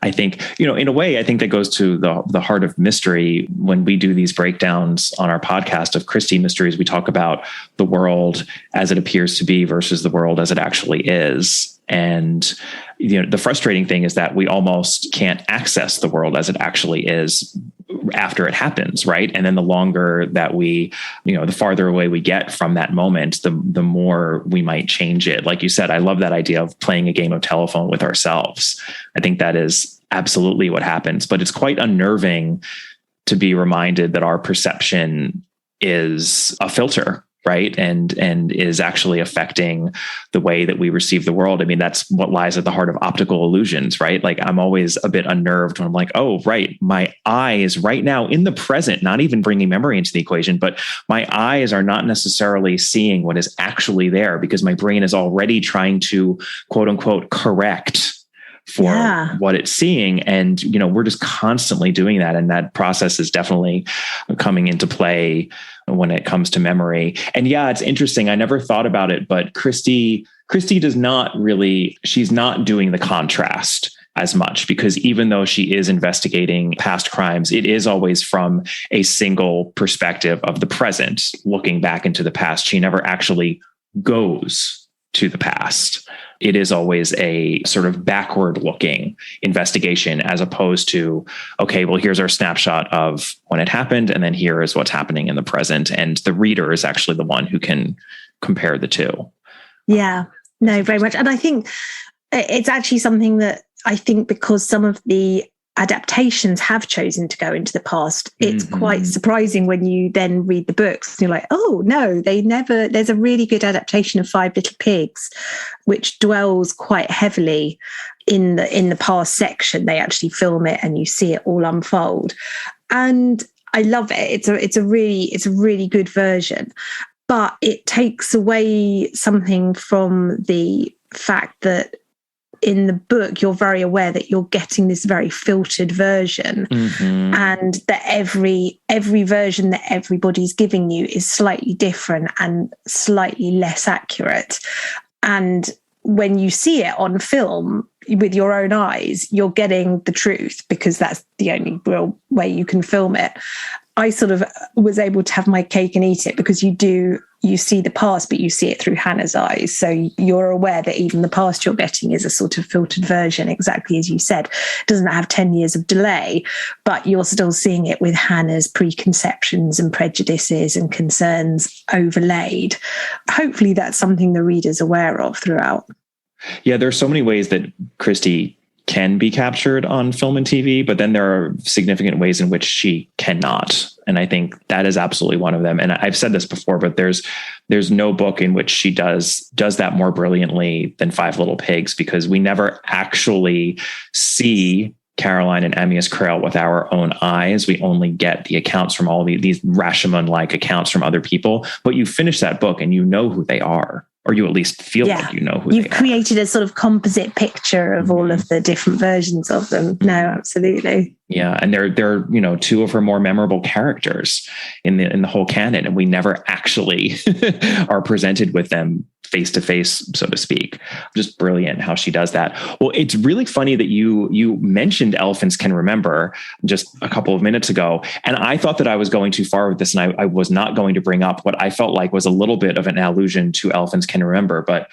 I think, in a way, I think that goes to the heart of mystery. When we do these breakdowns on our podcast of Christie mysteries, we talk about the world as it appears to be versus the world as it actually is. And the frustrating thing is that we almost can't access the world as it actually is after it happens, right? And then the longer that we, the farther away we get from that moment, the more we might change it. Like you said, I love that idea of playing a game of telephone with ourselves. I think that is absolutely what happens, but it's quite unnerving to be reminded that our perception is a filter, right? And is actually affecting the way that we receive the world. I mean, that's what lies at the heart of optical illusions, right? Like, I'm always a bit unnerved when I'm like, oh, right, my eyes right now in the present, not even bringing memory into the equation, but my eyes are not necessarily seeing what is actually there because my brain is already trying to, quote unquote, correct for what it's seeing. And, we're just constantly doing that. And that process is definitely coming into play when it comes to memory. And it's interesting. I never thought about it, but Christie does not really, she's not doing the contrast as much, because even though she is investigating past crimes, it is always from a single perspective of the present, looking back into the past. She never actually goes to the past. It is always a sort of backward looking investigation, as opposed to, okay, well, here's our snapshot of when it happened, and then here is what's happening in the present. And the reader is actually the one who can compare the two. Yeah, no, very much. And I think it's actually something that I think, because some of the adaptations have chosen to go into the past, it's quite surprising when you then read the books and you're like, oh no, they never. There's a really good adaptation of Five Little Pigs, which dwells quite heavily in the past section. They actually film it and you see it all unfold, and I love it. It's a really good version, but it takes away something from the fact that in the book, you're very aware that you're getting this very filtered version, and that every version that everybody's giving you is slightly different and slightly less accurate. And when you see it on film with your own eyes, you're getting the truth, because that's the only real way you can film it. I sort of was able to have my cake and eat it, because you see the past, but you see it through Hannah's eyes. So you're aware that even the past you're getting is a sort of filtered version, exactly as you said. It doesn't have 10 years of delay, but you're still seeing it with Hannah's preconceptions and prejudices and concerns overlaid. Hopefully that's something the reader's aware of throughout. Yeah, there's so many ways that Christie can be captured on film and TV, but then there are significant ways in which she cannot. And I think that is absolutely one of them. And I've said this before, but there's no book in which she does that more brilliantly than Five Little Pigs, because we never actually see Caroline and Amyas Creole with our own eyes. We only get the accounts from all these Rashomon-like accounts from other people. But you finish that book and you know who they are, or you at least feel like you know who they are. You've created a sort of composite picture of all of the different versions of them. No, absolutely. Yeah, and they're two of her more memorable characters in the whole canon, and we never actually are presented with them face to face, so to speak. Just brilliant how she does that. Well, it's really funny that you mentioned Elephants Can Remember just a couple of minutes ago, and I thought that I was going too far with this, and I was not going to bring up what I felt like was a little bit of an allusion to Elephants Can Remember, but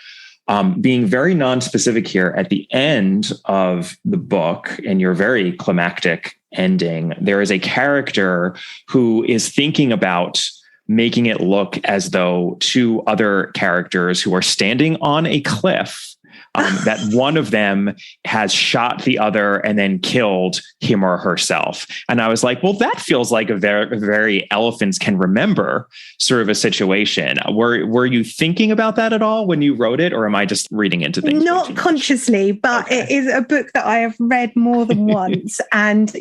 being very non-specific here, at the end of the book, and your very climactic ending, there is a character who is thinking about making it look as though two other characters who are standing on a cliff that one of them has shot the other and then killed him or herself. And I was like, well, that feels like a very Elephants Can Remember sort of a situation. Were you thinking about that at all when you wrote it, or am I just reading into things? Not consciously, but okay. It is a book that I have read more than once. And,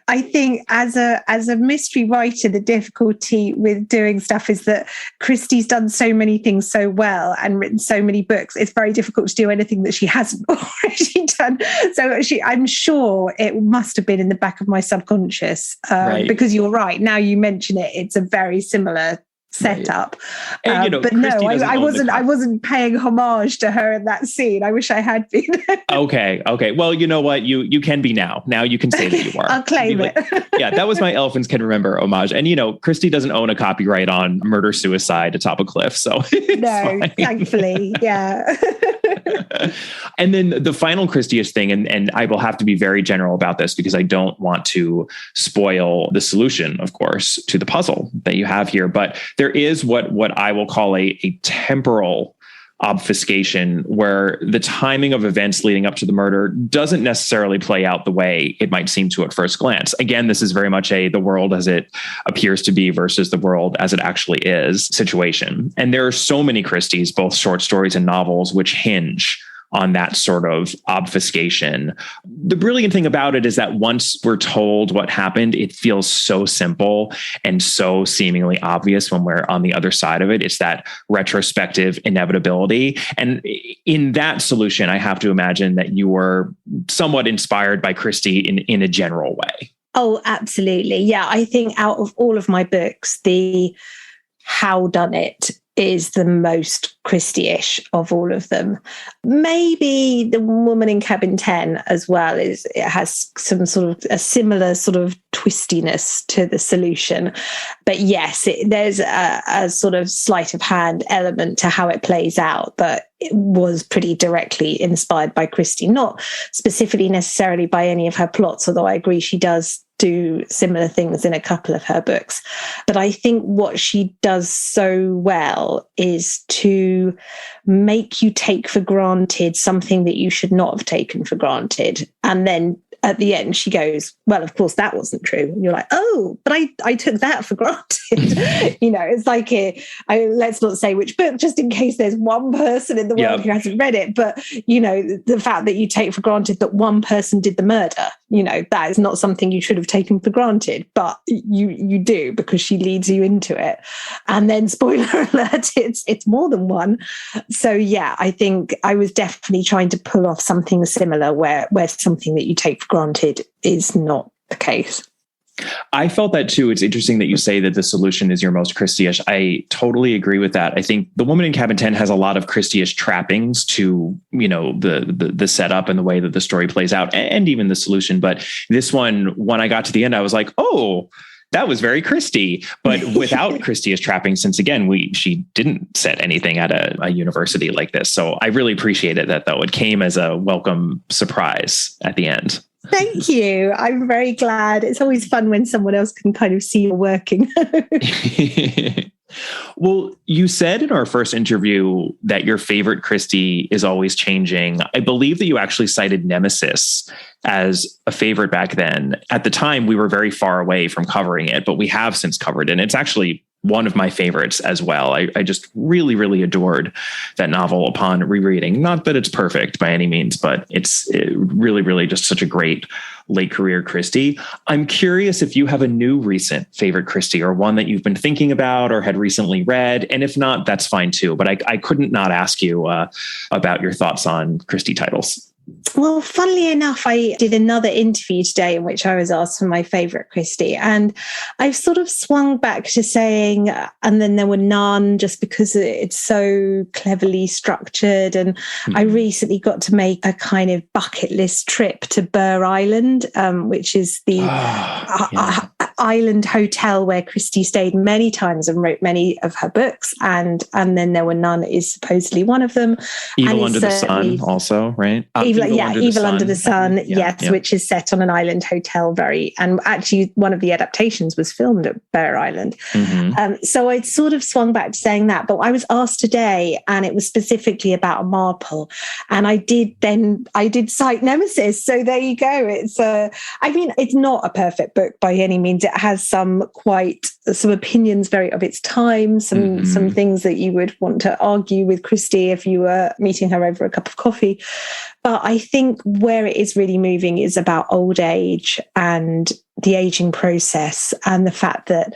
I think as a mystery writer, the difficulty with doing stuff is that Christie's done so many things so well and written so many books. It's very difficult to do anything that she hasn't already done. So I'm sure it must have been in the back of my subconscious, right. Because you're right. Now you mention it, it's a very similar setup. Right. And, but no, I wasn't paying homage to her in that scene. I wish I had been. Okay. Well, you know what? You can be now. Now you can say that you are. I'll claim it. Yeah, that was my Elephants Can Remember homage. And, Christie doesn't own a copyright on murder-suicide atop a cliff. So no, thankfully. Yeah. And then the final Christie-ish thing, and I will have to be very general about this because I don't want to spoil the solution, of course, to the puzzle that you have here. But there is what I will call a temporal obfuscation where the timing of events leading up to the murder doesn't necessarily play out the way it might seem to at first glance. Again, this is very much the world as it appears to be versus the world as it actually is situation. And there are so many Christies, both short stories and novels, which hinge on that sort of obfuscation. The brilliant thing about it is that once we're told what happened, it feels so simple and so seemingly obvious when we're on the other side of it. It's that retrospective inevitability. And in that solution, I have to imagine that you were somewhat inspired by Christie in a general way. Oh, absolutely. Yeah, I think out of all of my books, the how done it is the most Christie-ish of all of them. Maybe The Woman in Cabin 10 as well it has some sort of a similar sort of twistiness to the solution. But yes, there's a sort of sleight of hand element to how it plays out that it was pretty directly inspired by Christie, not specifically necessarily by any of her plots, although I agree she does do similar things in a couple of her books. But I think what she does so well is to make you take for granted something that you should not have taken for granted. And then at the end, she goes, well, of course, that wasn't true. And you're like, oh, but I took that for granted. It's like, let's not say which book, just in case there's one person in the world who hasn't read it. But, the fact that you take for granted that one person did the murder, that is not something you should have taken for granted. But you do, because she leads you into it. And then, spoiler alert, it's more than one. So, yeah, I think I was definitely trying to pull off something similar where something that you take for granted is not the case. I felt that too. It's interesting that you say that the solution is your most Christie-ish. I totally agree with that. I think The Woman in Cabin 10 has a lot of Christie-ish trappings to, the setup and the way that the story plays out, and even the solution. But this one, when I got to the end, I was like, oh, that was very Christie, but without Christie-ish trappings, since again, she didn't set anything at a university like this. So I really appreciated that, though. It came as a welcome surprise at the end. Thank you. I'm very glad. It's always fun when someone else can kind of see you working. Well, you said in our first interview that your favorite Christie is always changing. I believe that you actually cited Nemesis as a favorite back then. At the time, we were very far away from covering it, but we have since covered it. And it's actually one of my favorites as well. I just really, really adored that novel upon rereading. Not that it's perfect by any means, but it's really, really just such a great late career Christie. I'm curious if you have a new recent favorite Christie, or one that you've been thinking about or had recently read. And if not, that's fine too. But I couldn't not ask you about your thoughts on Christie titles. Well, funnily enough, I did another interview today in which I was asked for my favourite Christie, and I've sort of swung back to saying, and then there were none, just because it's so cleverly structured. And I recently got to make a kind of bucket list trip to Burr Island, which is the island hotel where Christie stayed many times and wrote many of her books, and Then There Were None is supposedly one of them. Evil Under the Sun also, right? Evil Under the Sun, yes, which is set on an island hotel. And actually one of the adaptations was filmed at Bear Island. So I'd sort of swung back to saying that, but I was asked today, and it was specifically about a Marple, and I did cite Nemesis. So there you go. It's it's not a perfect book by any means. It has some opinions very of its time, some things that you would want to argue with Christie if you were meeting her over a cup of coffee. But I think where it is really moving is about old age and the aging process, and the fact that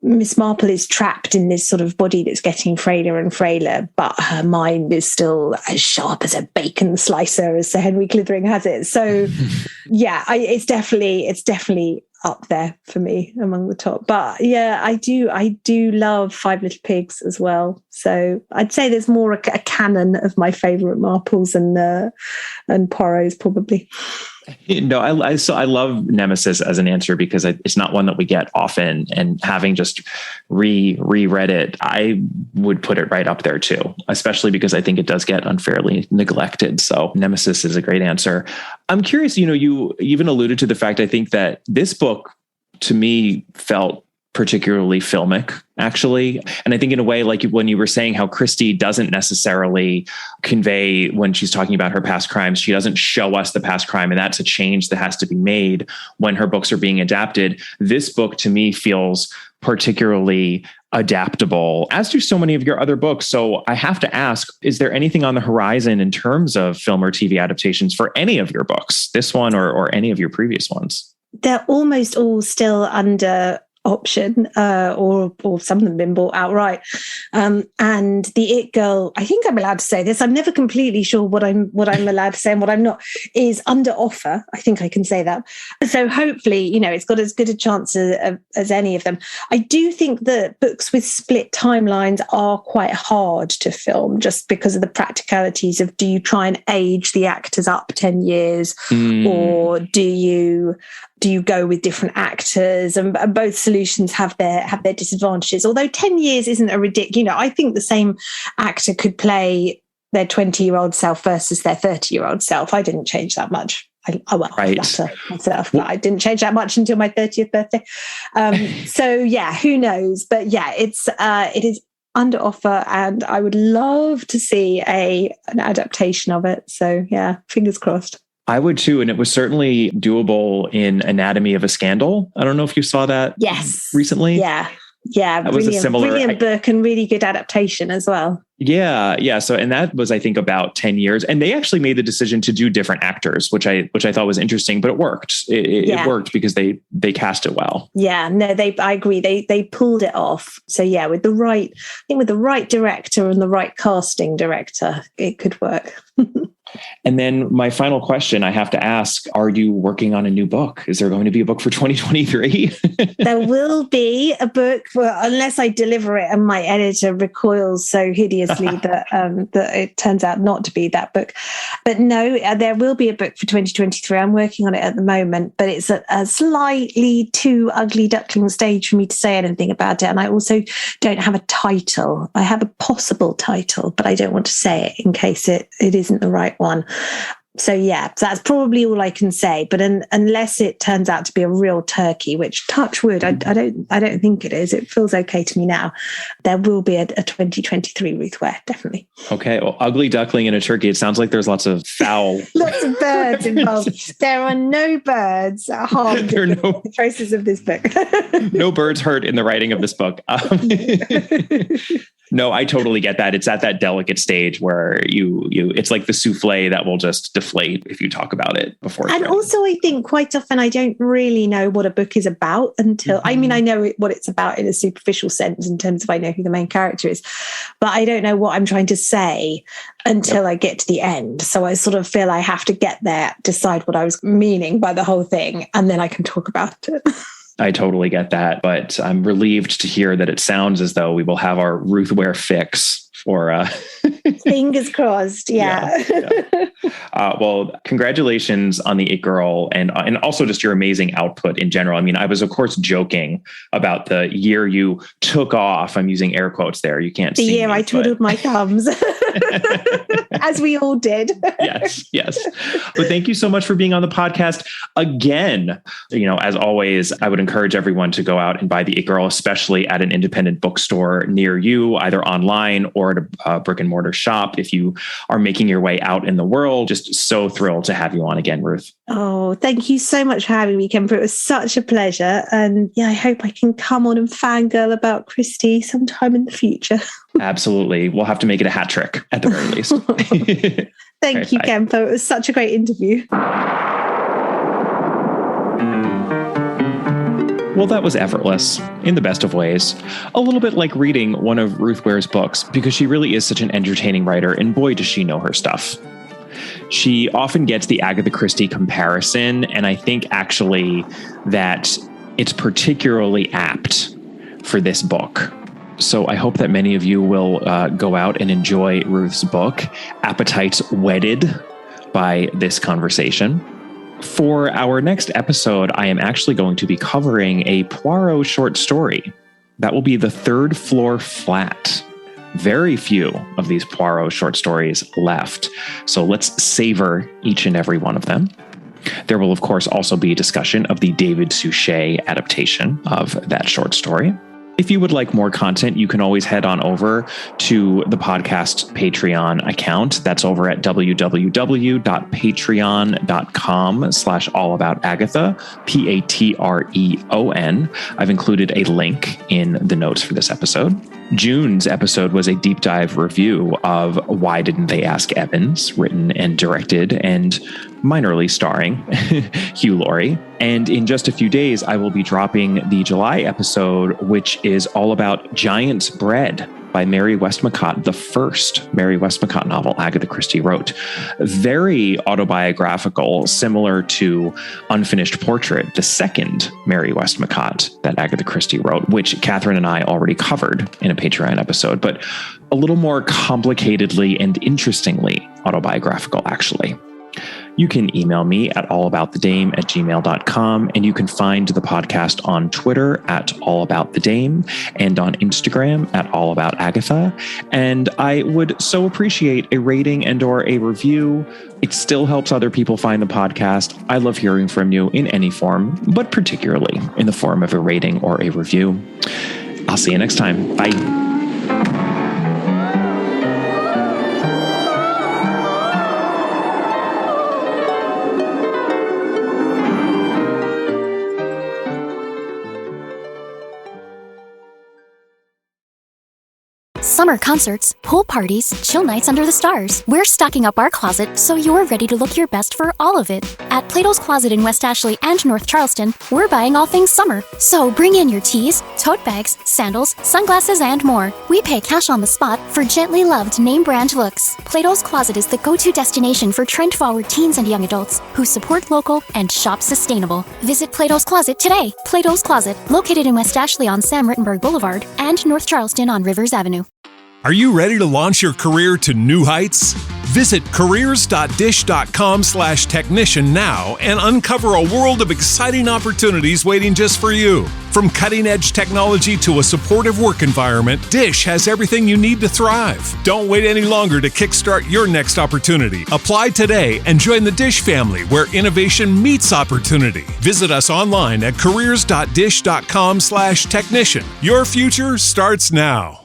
Miss Marple is trapped in this sort of body that's getting frailer and frailer, but her mind is still as sharp as a bacon slicer, as Sir Henry Clithering has it. So, it's definitely up there for me among the top. But yeah, I do love Five Little Pigs as well. So I'd say there's more a canon of my favourite Marples and Poirot's probably. No, I love Nemesis as an answer because it's not one that we get often, and having just reread it, I would put it right up there too, especially because I think it does get unfairly neglected. So Nemesis is a great answer. I'm curious, you even alluded to the fact, I think that this book to me felt particularly filmic, actually. And I think in a way, like when you were saying how Christie doesn't necessarily convey when she's talking about her past crimes, she doesn't show us the past crime. And that's a change that has to be made when her books are being adapted. This book to me feels particularly adaptable, as do so many of your other books. So I have to ask, is there anything on the horizon in terms of film or TV adaptations for any of your books, this one or any of your previous ones? They're almost all still under option, or some of them been bought outright. And the It Girl, I think I'm allowed to say this. I'm never completely sure what I'm allowed to say and what I'm not, is under offer. I think I can say that. So hopefully, it's got as good a chance as any of them. I do think that books with split timelines are quite hard to film, just because of the practicalities of, do you try and age the actors up 10 years or do you go with different actors? And both solutions have their disadvantages. Although 10 years isn't a ridiculous, I think the same actor could play their 20-year-old self versus their 30-year-old self. I didn't change that much. Right. Myself, but I didn't change that much until my 30th birthday. So yeah, who knows? But yeah, it is under offer, and I would love to see an adaptation of it. So yeah, fingers crossed. I would too. And it was certainly doable in Anatomy of a Scandal. I don't know if you saw that recently. Yeah. That was a similar brilliant book and really good adaptation as well. Yeah. So, and that was, I think, about 10 years. And they actually made the decision to do different actors, which I thought was interesting, but it worked. It worked because they cast it well. Yeah, no, I agree. They pulled it off. So yeah, with the right director and the right casting director, it could work. And then my final question I have to ask, are you working on a new book? Is there going to be a book for 2023? There will be a book, unless I deliver it and my editor recoils so hideously that it turns out not to be that book. But no, there will be a book for 2023. I'm working on it at the moment, but it's a slightly too ugly duckling stage for me to say anything about it. And I also don't have a title. I have a possible title, but I don't want to say it in case it isn't the right one. So yeah, that's probably all I can say. But unless it turns out to be a real turkey, which touch wood, I don't think it is. It feels okay to me now. There will be a 2023 Ruth Ware, definitely. Okay, well, ugly duckling and a turkey. It sounds like there's lots of foul, lots of birds involved. There are no birds harmed in the process of this book. No birds hurt in the writing of this book. No, I totally get that. It's at that delicate stage where it's like the souffle that will just deflate if you talk about it before. And also, I think quite often I don't really know what a book is about until, I mean, I know what it's about in a superficial sense in terms of I know who the main character is, but I don't know what I'm trying to say until I get to the end. So I sort of feel I have to get there, decide what I was meaning by the whole thing, and then I can talk about it. I totally get that, but I'm relieved to hear that it sounds as though we will have our Ruth Ware fix for fingers crossed. Yeah. Well, congratulations on the It Girl and also just your amazing output in general. I mean, I was of course joking about the year you took off. I'm using air quotes there. You can't see the year I twiddled my thumbs. As we all did. Yes. But thank you so much for being on the podcast again. You know, as always, I would encourage everyone to go out and buy the It Girl, especially at an independent bookstore near you, either online or at a brick and mortar shop. If you are making your way out in the world, just so thrilled to have you on again, Ruth. Oh, thank you so much for having me, Kemper. It was such a pleasure. And yeah, I hope I can come on and fangirl about Christie sometime in the future. Absolutely. We'll have to make it a hat trick at the very least. Thank you, Kemper. It was such a great interview. Well, that was effortless in the best of ways. A little bit like reading one of Ruth Ware's books, because she really is such an entertaining writer, and boy, does she know her stuff. She often gets the Agatha Christie comparison, and I think actually that it's particularly apt for this book. So I hope that many of you will go out and enjoy Ruth's book, Appetites Whetted, by this conversation. For our next episode, I am actually going to be covering a Poirot short story. That will be The Third Floor Flat. Very few of these Poirot short stories left, so let's savor each and every one of them. There will, of course, also be a discussion of the David Suchet adaptation of that short story. If you would like more content, you can always head on over to the podcast's Patreon account. That's over at www.patreon.com/allaboutagatha, Patreon. I've included a link in the notes for this episode. June's episode was a deep dive review of Why Didn't They Ask Evans, written and directed and minorly starring Hugh Laurie. And in just a few days, I will be dropping the July episode, which is all about Giant's Bread by Mary Westmacott, the first Mary Westmacott novel Agatha Christie wrote. Very autobiographical, similar to Unfinished Portrait, the second Mary Westmacott that Agatha Christie wrote, which Catherine and I already covered in a Patreon episode, but a little more complicatedly and interestingly autobiographical, actually. You can email me at allaboutthedame@gmail.com, and you can find the podcast on Twitter at allaboutthedame and on Instagram at allaboutagatha. And I would so appreciate a rating and or a review. It still helps other people find the podcast. I love hearing from you in any form, but particularly in the form of a rating or a review. I'll see you next time. Bye. Summer concerts, pool parties, chill nights under the stars. We're stocking up our closet so you're ready to look your best for all of it. At Plato's Closet in West Ashley and North Charleston, we're buying all things summer. So bring in your tees, tote bags, sandals, sunglasses, and more. We pay cash on the spot for gently loved name brand looks. Plato's Closet is the go-to destination for trend-forward teens and young adults who support local and shop sustainable. Visit Plato's Closet today. Plato's Closet, located in West Ashley on Sam Rittenberg Boulevard and North Charleston on Rivers Avenue. Are you ready to launch your career to new heights? Visit careers.dish.com/technician now and uncover a world of exciting opportunities waiting just for you. From cutting-edge technology to a supportive work environment, Dish has everything you need to thrive. Don't wait any longer to kickstart your next opportunity. Apply today and join the Dish family where innovation meets opportunity. Visit us online at careers.dish.com/technician. Your future starts now.